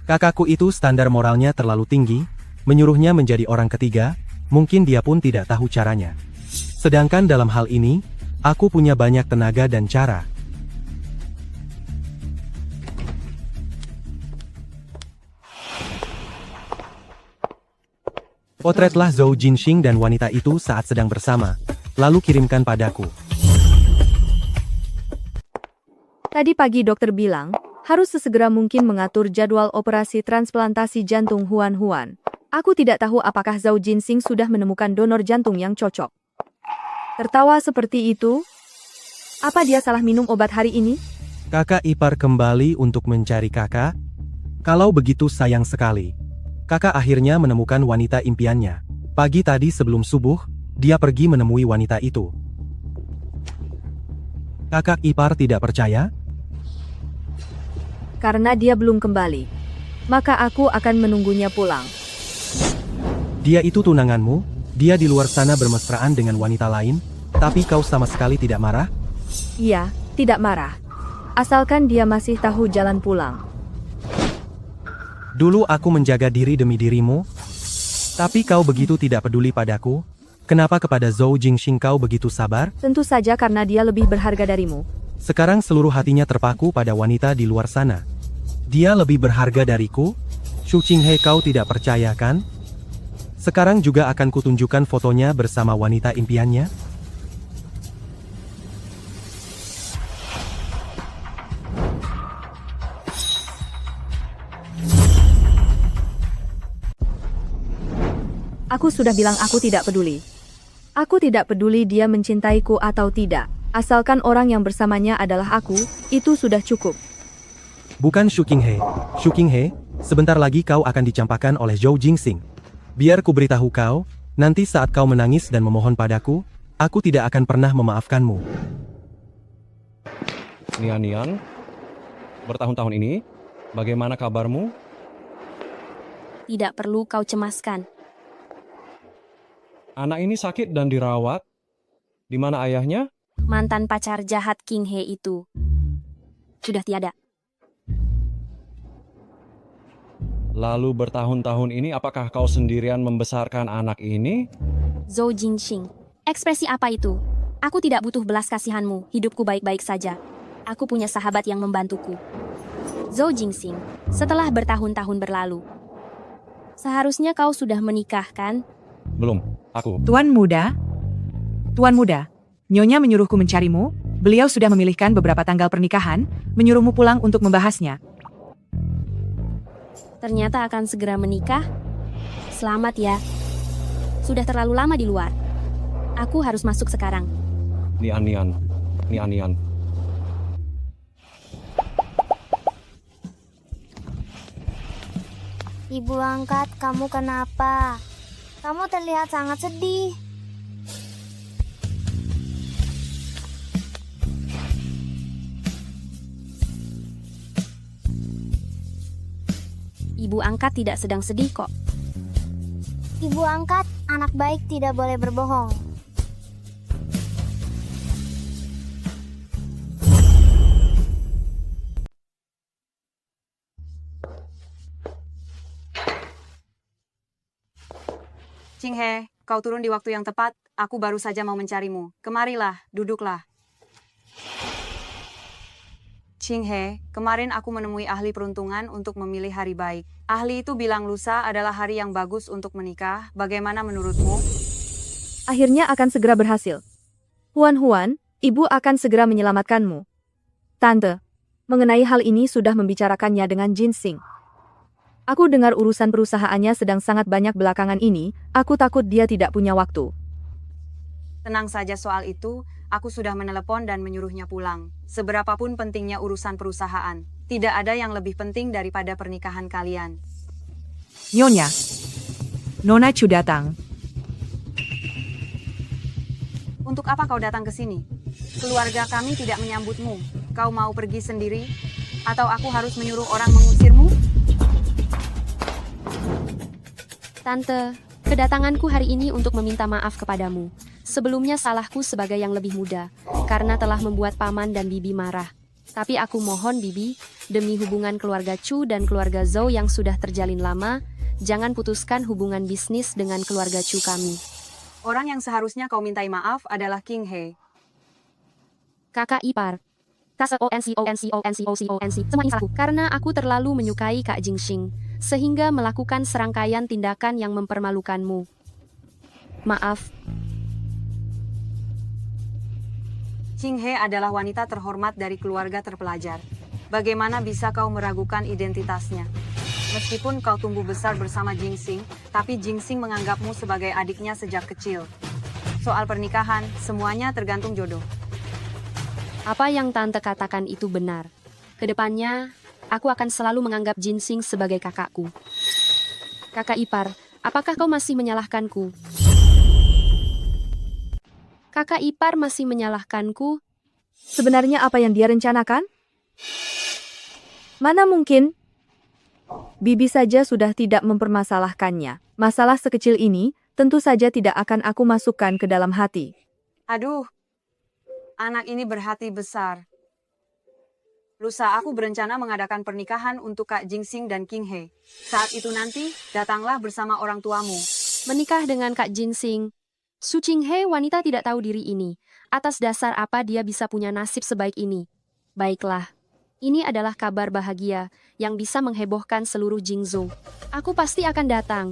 Kakakku itu standar moralnya terlalu tinggi, menyuruhnya menjadi orang ketiga, mungkin dia pun tidak tahu caranya. Sedangkan dalam hal ini, aku punya banyak tenaga dan cara. Potretlah Zhou Jinxing dan wanita itu saat sedang bersama, lalu kirimkan padaku. Tadi pagi dokter bilang, harus sesegera mungkin mengatur jadwal operasi transplantasi jantung Huan. Aku tidak tahu apakah Zhou Jinxing sudah menemukan donor jantung yang cocok. Tertawa seperti itu? Apa dia salah minum obat hari ini? Kakak ipar kembali untuk mencari kakak? Kalau begitu sayang sekali. Kakak akhirnya menemukan wanita impiannya. Pagi tadi sebelum subuh, dia pergi menemui wanita itu. Kakak ipar tidak percaya? Karena dia belum kembali. Maka aku akan menunggunya pulang. Dia itu tunanganmu, dia di luar sana bermesraan dengan wanita lain, tapi kau sama sekali tidak marah? Iya, tidak marah. Asalkan dia masih tahu jalan pulang. Dulu aku menjaga diri demi dirimu, tapi kau begitu tidak peduli padaku. Kenapa kepada Zhou Jinxing kau begitu sabar? Tentu saja karena dia lebih berharga darimu. Sekarang seluruh hatinya terpaku pada wanita di luar sana. Dia lebih berharga dariku? Shu Qinghe, kau tidak percaya kan? Sekarang juga akan kutunjukkan fotonya bersama wanita impiannya. Aku sudah bilang aku tidak peduli. Aku tidak peduli dia mencintaiku atau tidak. Asalkan orang yang bersamanya adalah aku, itu sudah cukup. Bukan Shu Qinghe. Shu Qinghe, sebentar lagi kau akan dicampakkan oleh Zhou Jinxing. Biar ku beritahu kau, nanti saat kau menangis dan memohon padaku, aku tidak akan pernah memaafkanmu. Nian, bertahun-tahun ini, bagaimana kabarmu? Tidak perlu kau cemaskan. Anak ini sakit dan dirawat. Di mana ayahnya? Mantan pacar jahat King He itu sudah tiada. Lalu bertahun-tahun ini apakah kau sendirian membesarkan anak ini? Zhou Jinxing, ekspresi apa itu? Aku tidak butuh belas kasihanmu, hidupku baik-baik saja. Aku punya sahabat yang membantuku. Zhou Jinxing, setelah bertahun-tahun berlalu, seharusnya kau sudah menikah, kan? Belum, aku. Tuan muda, Nyonya menyuruhku mencarimu, beliau sudah memilihkan beberapa tanggal pernikahan, menyuruhmu pulang untuk membahasnya. Ternyata akan segera menikah? Selamat ya. Sudah terlalu lama di luar. Aku harus masuk sekarang. Nian. Ibu angkat, kamu kenapa? Kamu terlihat sangat sedih. Ibu angkat tidak sedang sedih kok. Ibu angkat, anak baik tidak boleh berbohong. Qing He, kau turun di waktu yang tepat. Aku baru saja mau mencarimu. Kemarilah, duduklah. Qing He, kemarin aku menemui ahli peruntungan untuk memilih hari baik. Ahli itu bilang lusa adalah hari yang bagus untuk menikah. Bagaimana menurutmu? Akhirnya akan segera berhasil. Huan, ibu akan segera menyelamatkanmu. Tante, mengenai hal ini sudah membicarakannya dengan Jinsing. Aku dengar urusan perusahaannya sedang sangat banyak belakangan ini, aku takut dia tidak punya waktu. Tenang saja soal itu, aku sudah menelepon dan menyuruhnya pulang. Seberapapun pentingnya urusan perusahaan, tidak ada yang lebih penting daripada pernikahan kalian. Nyonya, Nona Chu datang. Untuk apa kau datang ke sini? Keluarga kami tidak menyambutmu. Kau mau pergi sendiri? Atau aku harus menyuruh orang mengusirmu? Tante, kedatanganku hari ini untuk meminta maaf kepadamu. Sebelumnya salahku sebagai yang lebih muda, karena telah membuat paman dan bibi marah. Tapi aku mohon bibi, demi hubungan keluarga Chu dan keluarga Zhou yang sudah terjalin lama, jangan putuskan hubungan bisnis dengan keluarga Chu kami. Orang yang seharusnya kau mintai maaf adalah King He. Kakak ipar. Semua ini salahku, karena aku terlalu menyukai Kak Jingxing, sehingga melakukan serangkaian tindakan yang mempermalukanmu. Maaf. King He adalah wanita terhormat dari keluarga terpelajar. Bagaimana bisa kau meragukan identitasnya? Meskipun kau tumbuh besar bersama Jingxing, tapi Jingxing menganggapmu sebagai adiknya sejak kecil. Soal pernikahan, semuanya tergantung jodoh. Apa yang Tante katakan itu benar. Kedepannya, aku akan selalu menganggap Jingxing sebagai kakakku. Kakak ipar, apakah kau masih menyalahkanku? Kakak ipar masih menyalahkanku? Sebenarnya apa yang dia rencanakan? Mana mungkin? Bibi saja sudah tidak mempermasalahkannya. Masalah sekecil ini, tentu saja tidak akan aku masukkan ke dalam hati. Aduh, anak ini berhati besar. Lusa aku berencana mengadakan pernikahan untuk Kak Jingxing dan King He. Saat itu nanti, datanglah bersama orang tuamu. Menikah dengan Kak Jingxing. Su Qinghe wanita tidak tahu diri ini. Atas dasar apa dia bisa punya nasib sebaik ini? Baiklah. Ini adalah kabar bahagia yang bisa menghebohkan seluruh Jingzhou. Aku pasti akan datang.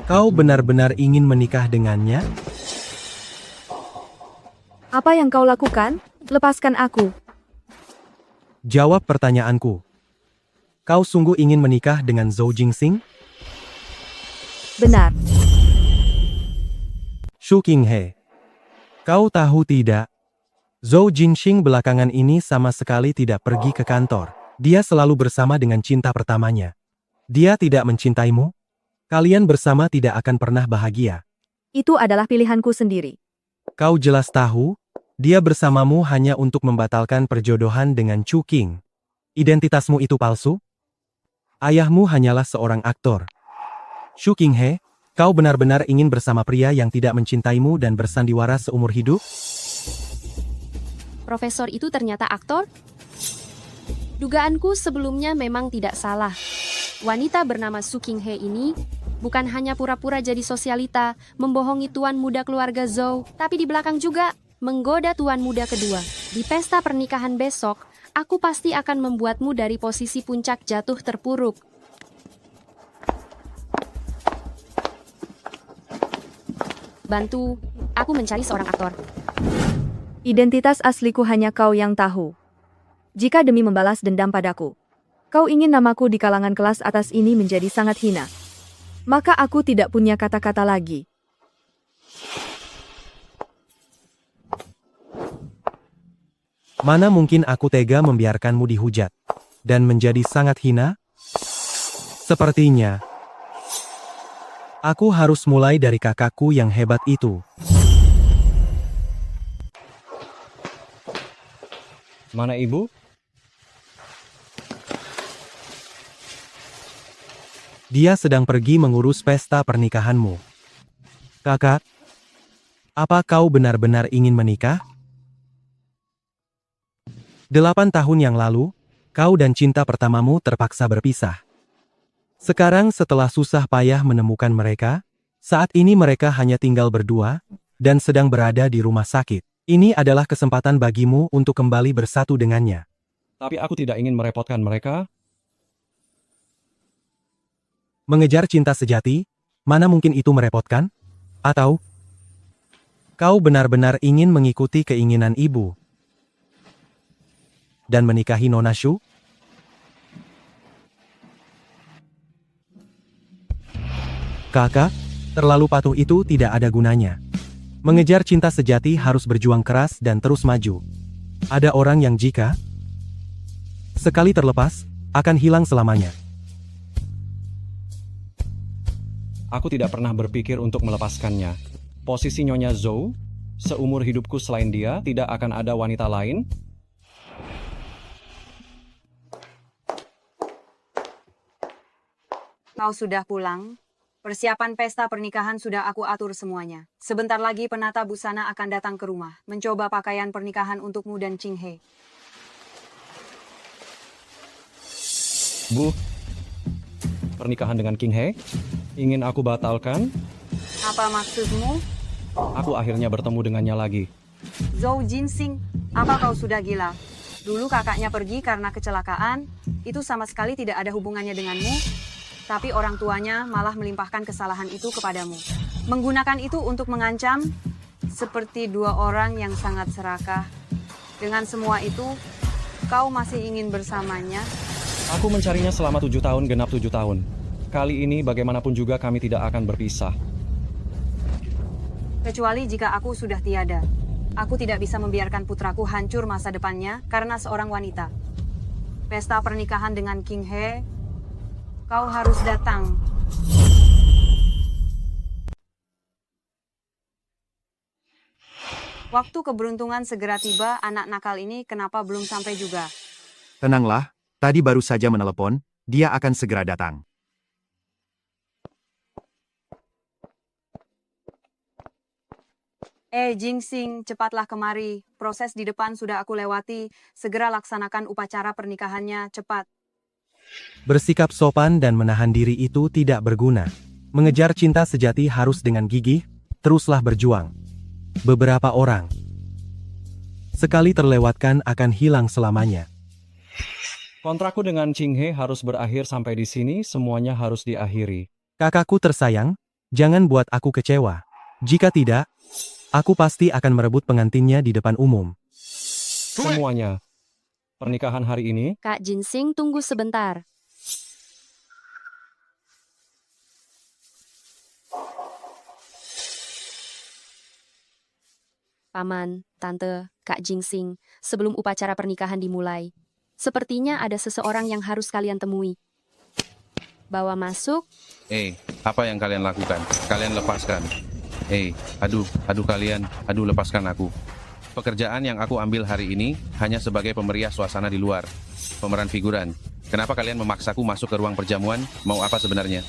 Kau benar-benar ingin menikah dengannya? Apa yang kau lakukan? Lepaskan aku. Jawab pertanyaanku. Kau sungguh ingin menikah dengan Zhou Jingxing? Benar. Shu Qinghe. Kau tahu tidak? Zhou Jingxing belakangan ini sama sekali tidak pergi ke kantor. Dia selalu bersama dengan cinta pertamanya. Dia tidak mencintaimu? Kalian bersama tidak akan pernah bahagia. Itu adalah pilihanku sendiri. Kau jelas tahu, dia bersamamu hanya untuk membatalkan perjodohan dengan Chu Qing. Identitasmu itu palsu? Ayahmu hanyalah seorang aktor. Shu Qinghe, kau benar-benar ingin bersama pria yang tidak mencintaimu dan bersandiwara seumur hidup? Profesor itu ternyata aktor? Dugaanku sebelumnya memang tidak salah. Wanita bernama Su Qinghe ini bukan hanya pura-pura jadi sosialita, membohongi tuan muda keluarga Zhou, tapi di belakang juga menggoda tuan muda kedua. Di pesta pernikahan besok, aku pasti akan membuatmu dari posisi puncak jatuh terpuruk. Bantu, aku mencari seorang aktor. Identitas asliku hanya kau yang tahu. Jika demi membalas dendam padaku, kau ingin namaku di kalangan kelas atas ini menjadi sangat hina, maka aku tidak punya kata-kata lagi. Mana mungkin aku tega membiarkanmu dihujat dan menjadi sangat hina? Sepertinya aku harus mulai dari kakakku yang hebat itu. Mana ibu? Dia sedang pergi mengurus pesta pernikahanmu. Kakak, apa kau benar-benar ingin menikah? 8 tahun yang lalu, kau dan cinta pertamamu terpaksa berpisah. Sekarang setelah susah payah menemukan mereka, saat ini mereka hanya tinggal berdua, dan sedang berada di rumah sakit. Ini adalah kesempatan bagimu untuk kembali bersatu dengannya. Tapi aku tidak ingin merepotkan mereka. Mengejar cinta sejati, mana mungkin itu merepotkan? Atau kau benar-benar ingin mengikuti keinginan ibu dan menikahi Nona Shu? Kakak, terlalu patuh itu tidak ada gunanya. Mengejar cinta sejati harus berjuang keras dan terus maju. Ada orang yang jika sekali terlepas, akan hilang selamanya. Aku tidak pernah berpikir untuk melepaskannya. Posisi Nyonya Zhou, seumur hidupku selain dia, tidak akan ada wanita lain. Kau sudah pulang? Persiapan pesta pernikahan sudah aku atur semuanya. Sebentar lagi penata busana akan datang ke rumah, mencoba pakaian pernikahan untukmu dan Ching He. Bu, pernikahan dengan King He? Ingin aku batalkan? Apa maksudmu? Aku akhirnya bertemu dengannya lagi. Zhou Jinxing, apa kau sudah gila? Dulu kakaknya pergi karena kecelakaan, itu sama sekali tidak ada hubungannya denganmu. Tapi orang tuanya malah melimpahkan kesalahan itu kepadamu. Menggunakan itu untuk mengancam, seperti dua orang yang sangat serakah. Dengan semua itu, kau masih ingin bersamanya? Aku mencarinya selama 7 tahun genap 7 tahun. Kali ini bagaimanapun juga kami tidak akan berpisah. Kecuali jika aku sudah tiada. Aku tidak bisa membiarkan putraku hancur masa depannya karena seorang wanita. Pesta pernikahan dengan King He, kau harus datang. Waktu keberuntungan segera tiba, anak nakal ini kenapa belum sampai juga? Tenanglah, tadi baru saja menelepon, dia akan segera datang. Jinxing, cepatlah kemari. Proses di depan sudah aku lewati. Segera laksanakan upacara pernikahannya, cepat. Bersikap sopan dan menahan diri itu tidak berguna. Mengejar cinta sejati harus dengan gigih, teruslah berjuang. Beberapa orang sekali terlewatkan akan hilang selamanya. Kontrakku dengan Ching He harus berakhir sampai di sini, semuanya harus diakhiri. Kakakku tersayang, jangan buat aku kecewa. Jika tidak, aku pasti akan merebut pengantinnya di depan umum. Semuanya. Pernikahan hari ini? Kak Jinxing, tunggu sebentar. Paman, Tante, Kak Jinxing, sebelum upacara pernikahan dimulai, sepertinya ada seseorang yang harus kalian temui. Bawa masuk. Apa yang kalian lakukan? Kalian lepaskan. Aduh lepaskan aku. Pekerjaan yang aku ambil hari ini hanya sebagai pemeriah suasana di luar. Pemeran figuran. Kenapa kalian memaksaku masuk ke ruang perjamuan? Mau apa sebenarnya?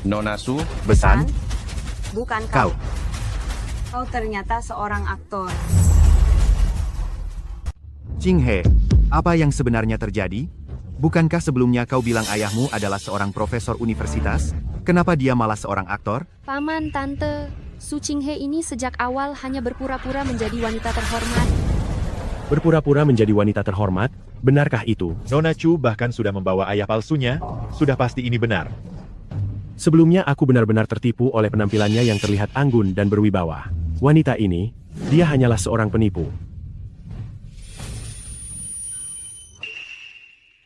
Nona Shu? Besan? Bukan kau. Kau ternyata seorang aktor. Ching He, apa yang sebenarnya terjadi? Bukankah sebelumnya kau bilang ayahmu adalah seorang profesor universitas? Kenapa dia malah seorang aktor? Paman, Tante, Su Ching He ini sejak awal hanya berpura-pura menjadi wanita terhormat. Berpura-pura menjadi wanita terhormat? Benarkah itu? Nona Chu bahkan sudah membawa ayah palsunya, sudah pasti ini benar. Sebelumnya aku benar-benar tertipu oleh penampilannya yang terlihat anggun dan berwibawa. Wanita ini, dia hanyalah seorang penipu.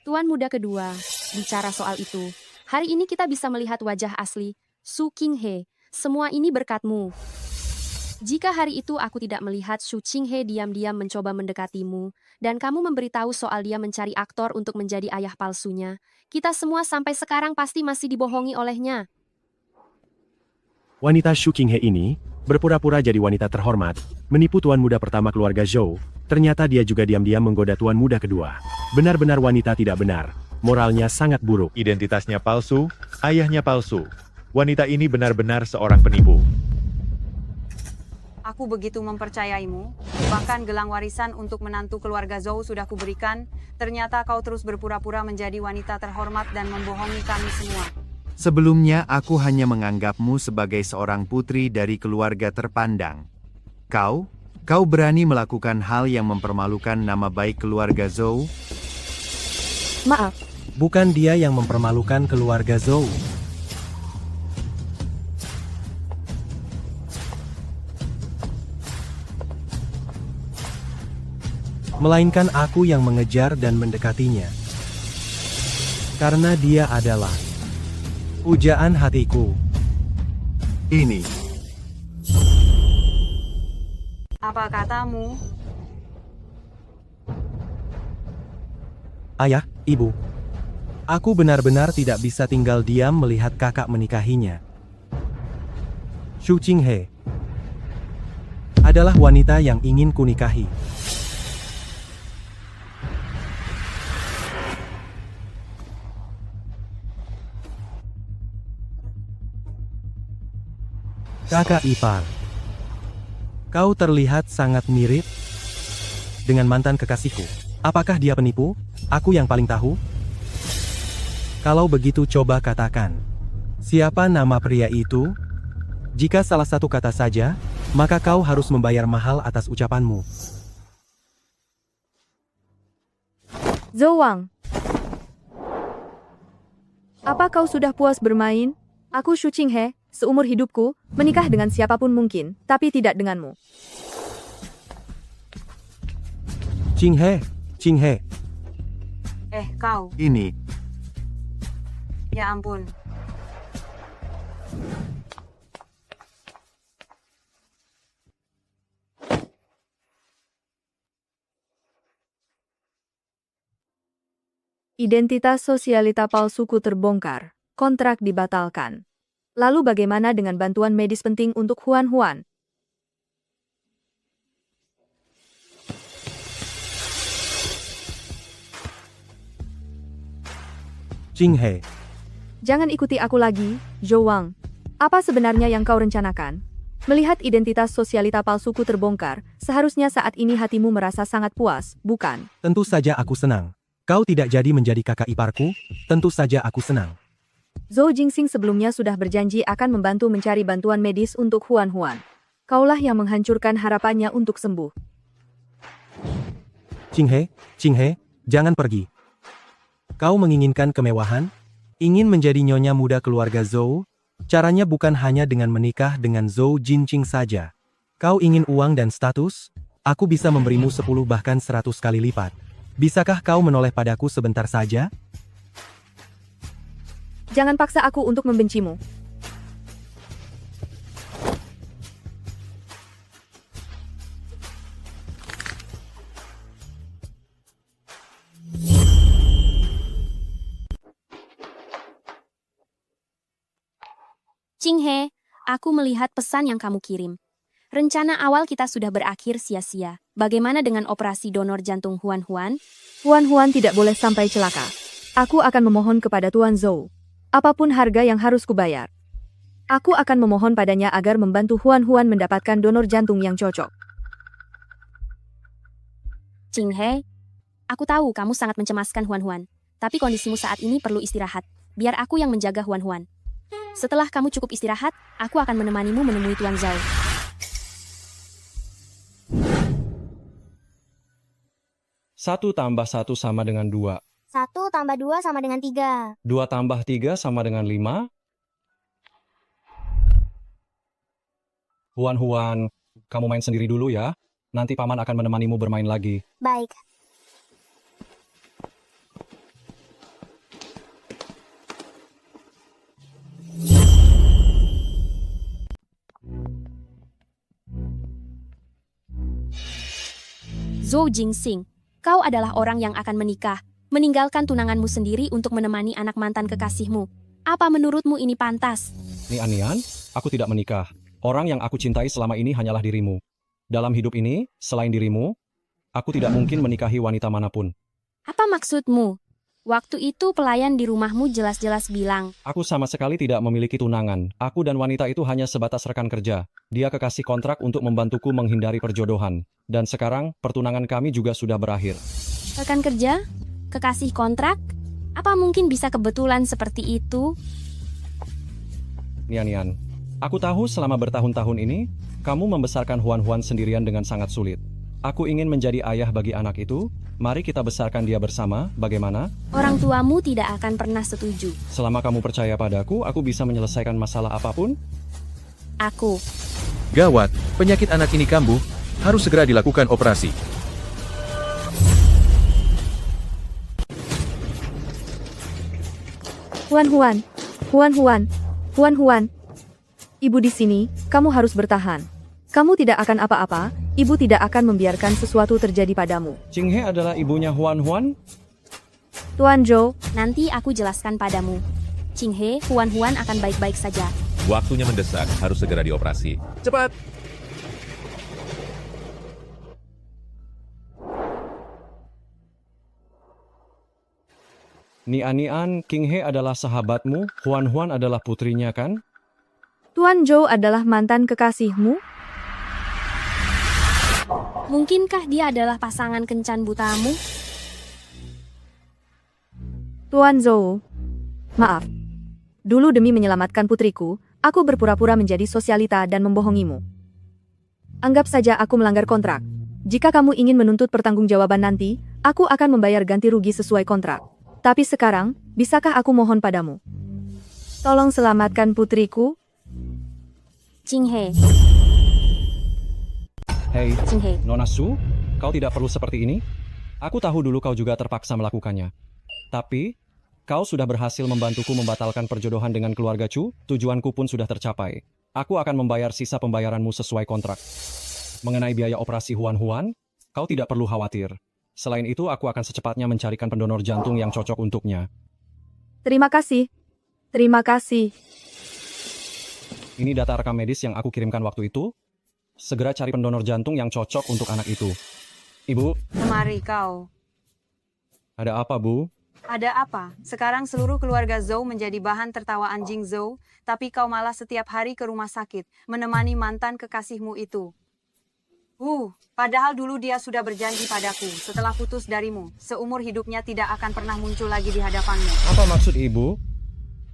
Tuan muda kedua, bicara soal itu. Hari ini kita bisa melihat wajah asli, Su King He. Semua ini berkatmu. Jika hari itu aku tidak melihat Su Ching He diam-diam mencoba mendekatimu, dan kamu memberitahu soal dia mencari aktor untuk menjadi ayah palsunya, kita semua sampai sekarang pasti masih dibohongi olehnya. Wanita Su King He ini, berpura-pura jadi wanita terhormat, menipu tuan muda pertama keluarga Zhou, ternyata dia juga diam-diam menggoda tuan muda kedua. Benar-benar wanita tidak benar, moralnya sangat buruk. Identitasnya palsu, ayahnya palsu. Wanita ini benar-benar seorang penipu. Aku begitu mempercayaimu, bahkan gelang warisan untuk menantu keluarga Zhou sudah kuberikan, ternyata kau terus berpura-pura menjadi wanita terhormat dan membohongi kami semua. Sebelumnya aku hanya menganggapmu sebagai seorang putri dari keluarga terpandang. Kau berani melakukan hal yang mempermalukan nama baik keluarga Zhou? Maaf, Bukan dia yang mempermalukan keluarga Zhou. Melainkan aku yang mengejar dan mendekatinya. Karena dia adalah pujaan hatiku. Ini. Apa katamu? Ayah, ibu. Aku benar-benar tidak bisa tinggal diam melihat kakak menikahinya. Xu Qinghe adalah wanita yang ingin kunikahi. Kakak ipar, kau terlihat sangat mirip dengan mantan kekasihku. Apakah dia penipu? Aku yang paling tahu. Kalau begitu coba katakan, siapa nama pria itu? Jika salah satu kata saja, maka kau harus membayar mahal atas ucapanmu. Zhou Wang. Apa kau sudah puas bermain? Aku Xu Qinghe, seumur hidupku, menikah dengan siapapun mungkin, tapi tidak denganmu. Qinghe, Qinghe. Kau. Ini. Ya ampun. Identitas sosialita palsuku terbongkar, kontrak dibatalkan. Lalu bagaimana dengan bantuan medis penting untuk Huan Huan? Qinghe, Jangan ikuti aku lagi, Zhou Wang. Apa sebenarnya yang kau rencanakan? Melihat identitas sosialita palsuku terbongkar, seharusnya saat ini hatimu merasa sangat puas, bukan? tentu saja aku senang. Kau tidak jadi menjadi kakak iparku, tentu saja aku senang. Zhou Jingxing sebelumnya sudah berjanji akan membantu mencari bantuan medis untuk Huan Huan. Kaulah yang menghancurkan harapannya untuk sembuh. Qinghe, Qinghe, jangan pergi. Kau menginginkan kemewahan? Ingin menjadi nyonya muda keluarga Zhou? Caranya bukan hanya dengan menikah dengan Zhou Jinqing saja. Kau ingin uang dan status? Aku bisa memberimu 10 bahkan 100 kali lipat. Bisakah kau menoleh padaku sebentar saja? Jangan paksa aku untuk membencimu. Qinghe, aku melihat pesan yang kamu kirim. Rencana awal kita sudah berakhir sia-sia. Bagaimana dengan operasi donor jantung Huan Huan? Huan Huan tidak boleh sampai celaka. Aku akan memohon kepada Tuan Zhou. Apapun harga yang harus kubayar. Aku akan memohon padanya agar membantu Huan Huan mendapatkan donor jantung yang cocok. Qinghe, aku tahu kamu sangat mencemaskan Huan Huan. Tapi kondisimu saat ini perlu istirahat. Biar aku yang menjaga Huan Huan. Setelah kamu cukup istirahat, aku akan menemanimu menemui Tuan Zhao. 1 tambah 1 sama dengan 2. 1 tambah 2 sama dengan 3. 2 tambah 3 sama dengan 5. Huan Huan, kamu main sendiri dulu ya. Nanti paman akan menemanimu bermain lagi. Baik. Zhou Jingxing, kau adalah orang yang akan menikah, meninggalkan tunanganmu sendiri untuk menemani anak mantan kekasihmu. Apa menurutmu ini pantas? Nian, aku tidak menikah. Orang yang aku cintai selama ini hanyalah dirimu. Dalam hidup ini, selain dirimu, aku tidak mungkin menikahi wanita manapun. Apa maksudmu? Waktu itu pelayan di rumahmu jelas-jelas bilang, Aku sama sekali tidak memiliki tunangan. Aku dan wanita itu hanya sebatas rekan kerja. Dia kekasih kontrak untuk membantuku menghindari perjodohan. Dan sekarang, pertunangan kami juga sudah berakhir. rekan kerja? Kekasih kontrak? Apa mungkin bisa kebetulan seperti itu? Nian, aku tahu selama bertahun-tahun ini, kamu membesarkan Huan Huan sendirian dengan sangat sulit. Aku ingin menjadi ayah bagi anak itu. Mari kita besarkan dia bersama, bagaimana? Orang tuamu tidak akan pernah setuju. Selama kamu percaya padaku, aku bisa menyelesaikan masalah apapun. Aku. Gawat, penyakit anak ini kambuh, harus segera dilakukan operasi. Huan. Ibu di sini, kamu harus bertahan. Kamu tidak akan apa-apa, ibu tidak akan membiarkan sesuatu terjadi padamu. Qinghe adalah ibunya Huan. Tuan Zhou, Nanti aku jelaskan padamu. Qinghe, Huan akan baik-baik saja. Waktunya mendesak, harus segera dioperasi. Cepat! Nian, Qinghe adalah sahabatmu, Huan adalah putrinya kan? Tuan Zhou adalah mantan kekasihmu? Mungkinkah dia adalah pasangan kencan butamu? Tuan Zhou, maaf. Dulu demi menyelamatkan putriku, aku berpura-pura menjadi sosialita dan membohongimu. Anggap saja aku melanggar kontrak. Jika kamu ingin menuntut pertanggungjawaban nanti, aku akan membayar ganti rugi sesuai kontrak. Tapi sekarang, bisakah aku mohon padamu? Tolong selamatkan putriku. Qinghe. Hei, Qinghe. Nona Su, kau tidak perlu seperti ini. Aku tahu dulu kau juga terpaksa melakukannya. Tapi, kau sudah berhasil membantuku membatalkan perjodohan dengan keluarga Chu, tujuanku pun sudah tercapai. Aku akan membayar sisa pembayaranmu sesuai kontrak. Mengenai biaya operasi Huan, kau tidak perlu khawatir. Selain itu, aku akan secepatnya mencarikan pendonor jantung yang cocok untuknya. Terima kasih. Terima kasih. Ini data rekam medis yang aku kirimkan waktu itu. Segera cari pendonor jantung yang cocok untuk anak itu. Ibu, Kemari kau. ada apa, Bu? Ada apa? Sekarang seluruh keluarga Zhou menjadi bahan tertawaan Jing Zhou, tapi kau malah setiap hari ke rumah sakit, menemani mantan kekasihmu itu. Padahal dulu dia sudah berjanji padaku, setelah putus darimu, seumur hidupnya tidak akan pernah muncul lagi di hadapanmu. Apa maksud Ibu?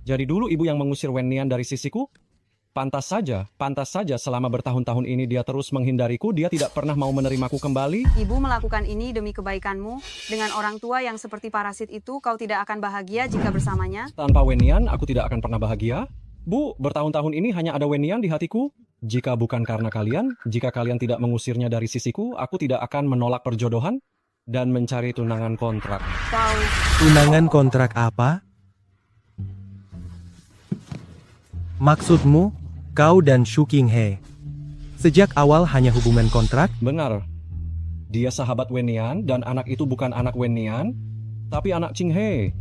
Jadi dulu Ibu yang mengusir Wen Nian dari sisiku? Pantas saja selama bertahun-tahun ini dia terus menghindariku, dia tidak pernah mau menerimaku kembali. Ibu melakukan ini demi kebaikanmu. Dengan orang tua yang seperti parasit itu, kau tidak akan bahagia jika bersamanya. Tanpa Wen Nian, aku tidak akan pernah bahagia. Bu, bertahun-tahun ini hanya ada Wen Nian di hatiku. Jika bukan karena kalian, jika kalian tidak mengusirnya dari sisiku, aku tidak akan menolak perjodohan dan mencari tunangan kontrak. Kau... Tunangan kontrak apa? Maksudmu, kau dan Shu Qinghe sejak awal hanya hubungan kontrak? Benar. Dia sahabat Wen Nian dan anak itu bukan anak Wen Nian, tapi anak Qinghe.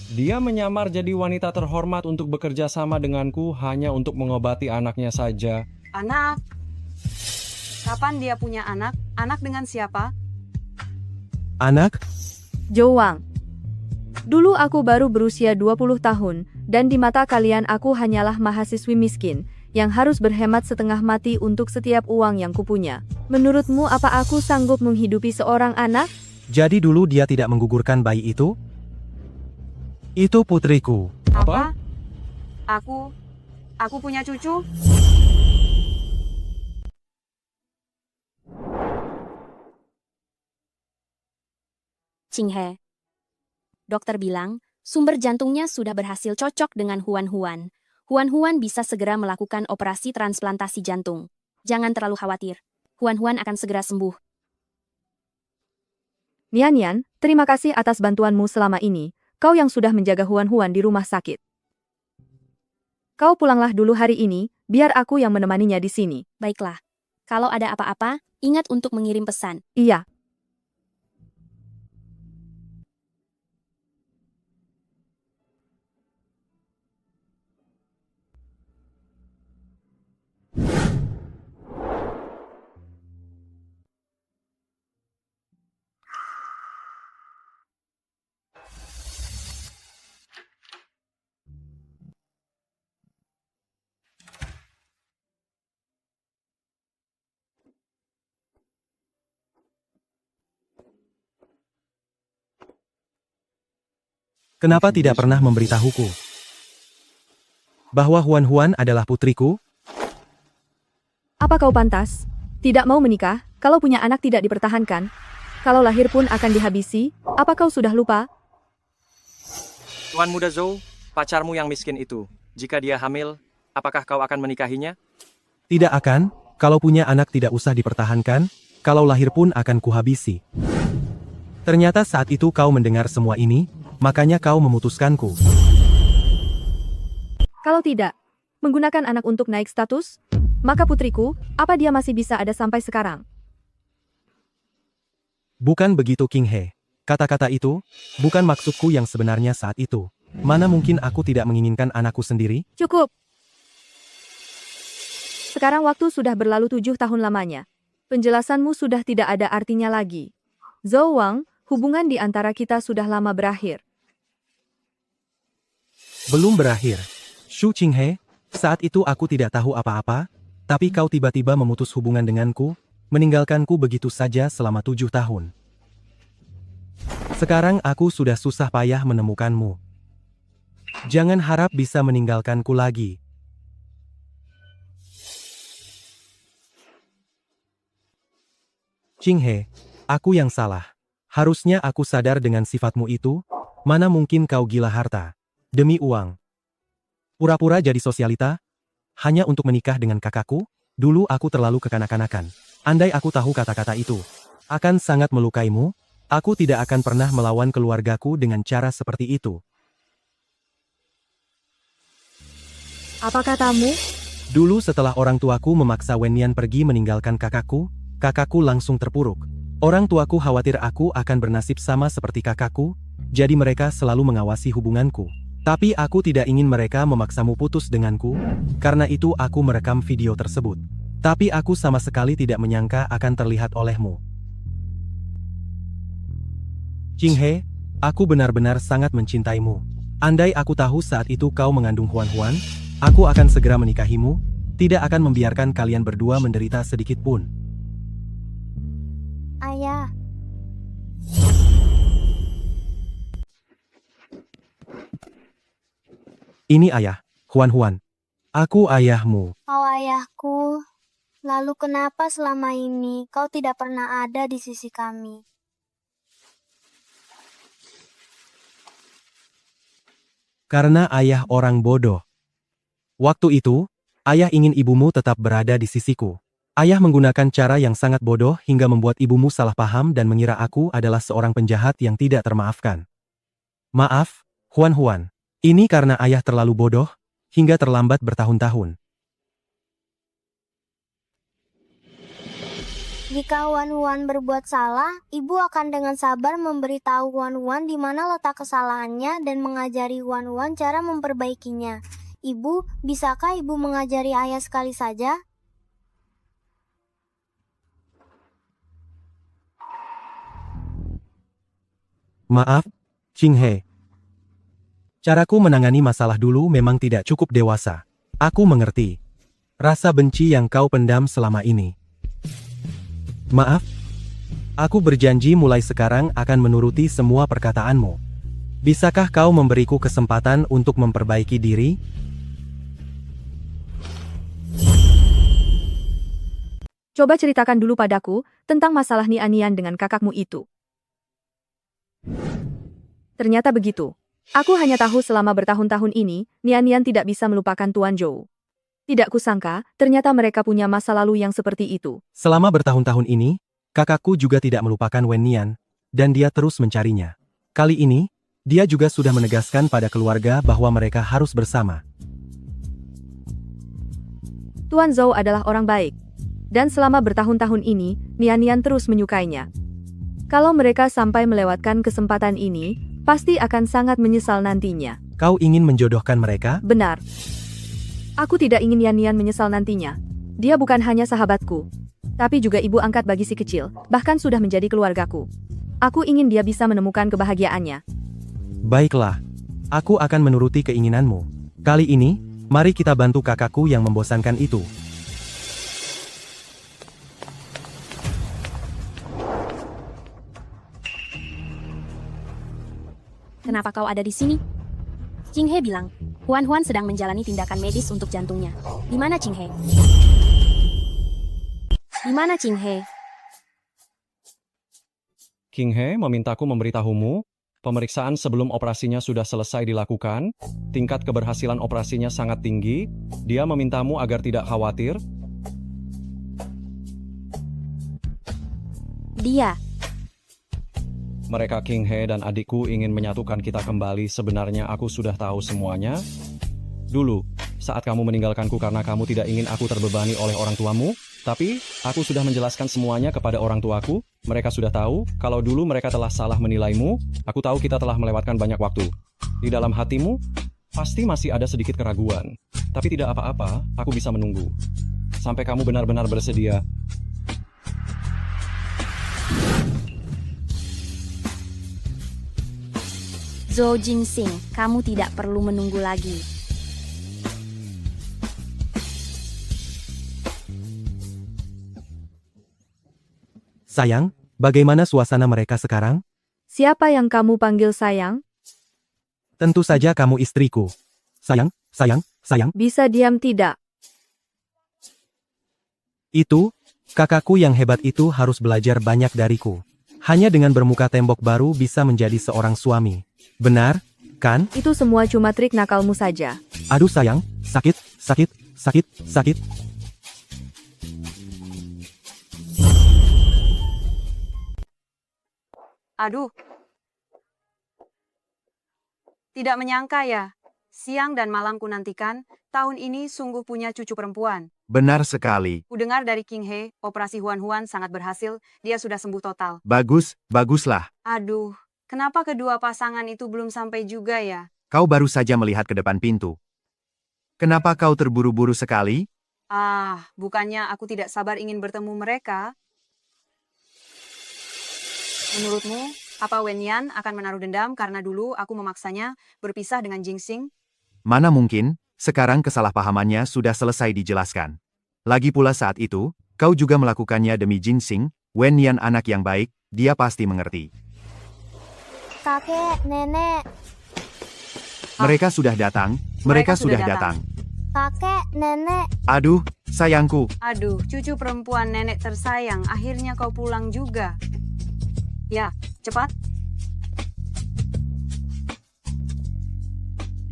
Dia menyamar jadi wanita terhormat untuk bekerja sama denganku hanya untuk mengobati anaknya saja. Anak? Kapan dia punya anak? Anak dengan siapa? Anak? Zhou Wang. Dulu aku baru berusia 20 tahun, dan di mata kalian aku hanyalah mahasiswi miskin, yang harus berhemat setengah mati untuk setiap uang yang kupunya. Menurutmu apa aku sanggup menghidupi seorang anak? Jadi dulu dia tidak menggugurkan bayi itu? Itu putriku. Apa? Aku punya cucu? Qinghe. Dokter bilang, sumber jantungnya sudah berhasil cocok dengan Huan. Huan bisa segera melakukan operasi transplantasi jantung. Jangan terlalu khawatir. Huan akan segera sembuh. Nian, terima kasih atas bantuanmu selama ini. Kau yang sudah menjaga Huan di rumah sakit. Kau pulanglah dulu hari ini, biar aku yang menemaninya di sini. Baiklah. Kalau ada apa-apa, ingat untuk mengirim pesan. Iya. Kenapa tidak pernah memberitahuku bahwa Huan adalah putriku? Apa kau pantas? Tidak mau menikah, kalau punya anak tidak dipertahankan. Kalau lahir pun akan dihabisi, apa kau sudah lupa? Tuan muda Zhou, pacarmu yang miskin itu, jika dia hamil, apakah kau akan menikahinya? Tidak akan, kalau punya anak tidak usah dipertahankan, kalau lahir pun akan kuhabisi. Ternyata saat itu kau mendengar semua ini, makanya kau memutuskanku. Kalau tidak, menggunakan anak untuk naik status, maka putriku, apa dia masih bisa ada sampai sekarang? Bukan begitu King He. Kata-kata itu, bukan maksudku yang sebenarnya saat itu. Mana mungkin aku tidak menginginkan anakku sendiri? Cukup. Sekarang waktu sudah berlalu 7 tahun lamanya. Penjelasanmu sudah tidak ada artinya lagi. Zhou Wang, hubungan di antara kita sudah lama berakhir. Belum berakhir. Shu Qinghe, saat itu aku tidak tahu apa-apa, tapi kau tiba-tiba memutus hubungan denganku, meninggalkanku begitu saja selama 7 tahun. Sekarang aku sudah susah payah menemukanmu. Jangan harap bisa meninggalkanku lagi. Qinghe, aku yang salah. Harusnya aku sadar dengan sifatmu itu, mana mungkin kau gila harta. Demi uang. Pura-pura jadi sosialita, hanya untuk menikah dengan kakakku, dulu aku terlalu kekanak-kanakan. Andai aku tahu kata-kata itu, akan sangat melukaimu, aku tidak akan pernah melawan keluargaku dengan cara seperti itu. Apa katamu? Dulu setelah orang tuaku memaksa Wenyan pergi meninggalkan kakakku langsung terpuruk. Orang tuaku khawatir aku akan bernasib sama seperti kakakku, jadi mereka selalu mengawasi hubunganku. Tapi aku tidak ingin mereka memaksamu putus denganku, karena itu aku merekam video tersebut. Tapi aku sama sekali tidak menyangka akan terlihat olehmu. Qinghe, aku benar-benar sangat mencintaimu. Andai aku tahu saat itu kau mengandung Huan-Huan, aku akan segera menikahimu, tidak akan membiarkan kalian berdua menderita sedikit pun. Ayah, Ini ayah, Huan-Huan. Aku ayahmu. kau ayahku. Lalu kenapa selama ini kau tidak pernah ada di sisi kami? Karena ayah orang bodoh. Waktu itu, ayah ingin ibumu tetap berada di sisiku. Ayah menggunakan cara yang sangat bodoh hingga membuat ibumu salah paham dan mengira aku adalah seorang penjahat yang tidak termaafkan. Maaf, Huan-Huan. Ini karena ayah terlalu bodoh, hingga terlambat bertahun-tahun. Jika Huan-Huan berbuat salah, ibu akan dengan sabar memberitahu Huan-Huan di mana letak kesalahannya dan mengajari Huan-Huan cara memperbaikinya. Ibu, bisakah ibu mengajari ayah sekali saja? Maaf, Qinghe. Caraku menangani masalah dulu memang tidak cukup dewasa. Aku mengerti. Rasa benci yang kau pendam selama ini. Maaf. Aku berjanji mulai sekarang akan menuruti semua perkataanmu. Bisakah kau memberiku kesempatan untuk memperbaiki diri? Coba ceritakan dulu padaku tentang masalah Nian dengan kakakmu itu. Ternyata begitu. Aku hanya tahu selama bertahun-tahun ini, Nian tidak bisa melupakan Tuan Zhou. Tidak kusangka, ternyata mereka punya masa lalu yang seperti itu. Selama bertahun-tahun ini, kakakku juga tidak melupakan Wen Nian, dan dia terus mencarinya. Kali ini, dia juga sudah menegaskan pada keluarga bahwa mereka harus bersama. Tuan Zhou adalah orang baik. Dan selama bertahun-tahun ini, Nian terus menyukainya. Kalau mereka sampai melewatkan kesempatan ini, pasti akan sangat menyesal nantinya. Kau ingin menjodohkan mereka? Benar. Aku tidak ingin Nian menyesal nantinya. Dia bukan hanya sahabatku, tapi juga ibu angkat bagi si kecil, bahkan sudah menjadi keluargaku. Aku ingin dia bisa menemukan kebahagiaannya. Baiklah, aku akan menuruti keinginanmu. Kali ini, mari kita bantu kakakku yang membosankan itu. Kenapa kau ada di sini? Qinghe bilang, Huan-Huan sedang menjalani tindakan medis untuk jantungnya. Di mana Qinghe? Di mana Qing He? King He memintaku memberitahumu, pemeriksaan sebelum operasinya sudah selesai dilakukan, tingkat keberhasilan operasinya sangat tinggi, dia memintamu agar tidak khawatir. Dia. Mereka King He dan adikku ingin menyatukan kita kembali. Sebenarnya aku sudah tahu semuanya. Dulu, saat kamu meninggalkanku karena kamu tidak ingin aku terbebani oleh orang tuamu, tapi aku sudah menjelaskan semuanya kepada orang tuaku. Mereka sudah tahu kalau dulu mereka telah salah menilaimu. Aku tahu kita telah melewatkan banyak waktu. Di dalam hatimu, pasti masih ada sedikit keraguan. Tapi tidak apa-apa, aku bisa menunggu. Sampai kamu benar-benar bersedia. Zhou Jingxing, kamu tidak perlu menunggu lagi. Sayang, bagaimana suasana mereka sekarang? Siapa yang kamu panggil sayang? Tentu saja kamu istriku. Sayang, sayang, sayang. Bisa diam tidak? Itu, kakakku yang hebat itu harus belajar banyak dariku. Hanya dengan bermuka tembok baru bisa menjadi seorang suami. Benar, kan? Itu semua cuma trik nakalmu saja. Aduh sayang, sakit, sakit, sakit, sakit. Aduh. Tidak menyangka ya. Siang dan malam ku nantikan, tahun ini sungguh punya cucu perempuan. Benar sekali. Ku dengar dari King He, operasi Huan sangat berhasil, dia sudah sembuh total. Bagus, baguslah. Aduh, kenapa kedua pasangan itu belum sampai juga ya? Kau baru saja melihat ke depan pintu. Kenapa kau terburu-buru sekali? Bukannya aku tidak sabar ingin bertemu mereka? Menurutmu, apa Wen Yan akan menaruh dendam karena dulu aku memaksanya berpisah dengan Jingxing? Mana mungkin, sekarang kesalahpahamannya sudah selesai dijelaskan. Lagi pula saat itu, kau juga melakukannya demi Jingxing, Wen Yan anak yang baik, dia pasti mengerti. Kakek, nenek. Mereka sudah datang, mereka sudah datang. Kakek, nenek. Aduh, sayangku. Aduh, cucu perempuan nenek tersayang, akhirnya kau pulang juga. Ya, cepat.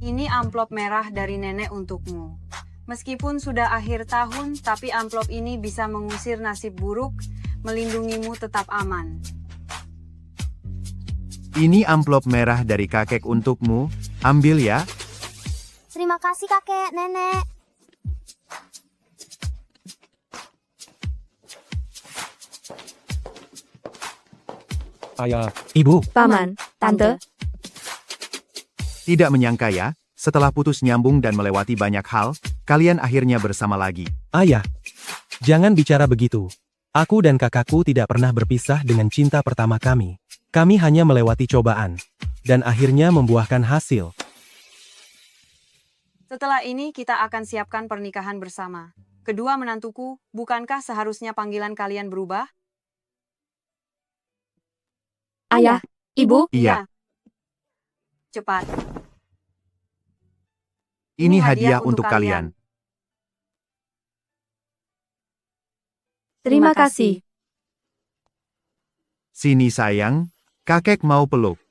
Ini amplop merah dari nenek untukmu. Meskipun sudah akhir tahun, tapi amplop ini bisa mengusir nasib buruk, melindungimu tetap aman. Ini amplop merah dari kakek untukmu, ambil ya. Terima kasih kakek, nenek. Ayah, Ibu, Paman, Tante. Tidak menyangka ya, setelah putus nyambung dan melewati banyak hal, kalian akhirnya bersama lagi. Ayah, jangan bicara begitu. Aku dan kakakku tidak pernah berpisah dengan cinta pertama kami. Kami hanya melewati cobaan, dan akhirnya membuahkan hasil. Setelah ini kita akan siapkan pernikahan bersama. Kedua menantuku, bukankah seharusnya panggilan kalian berubah? Ayah, Ibu. Iya. Cepat. Ini hadiah untuk kalian. Terima kasih. Sini sayang, kakek mau peluk.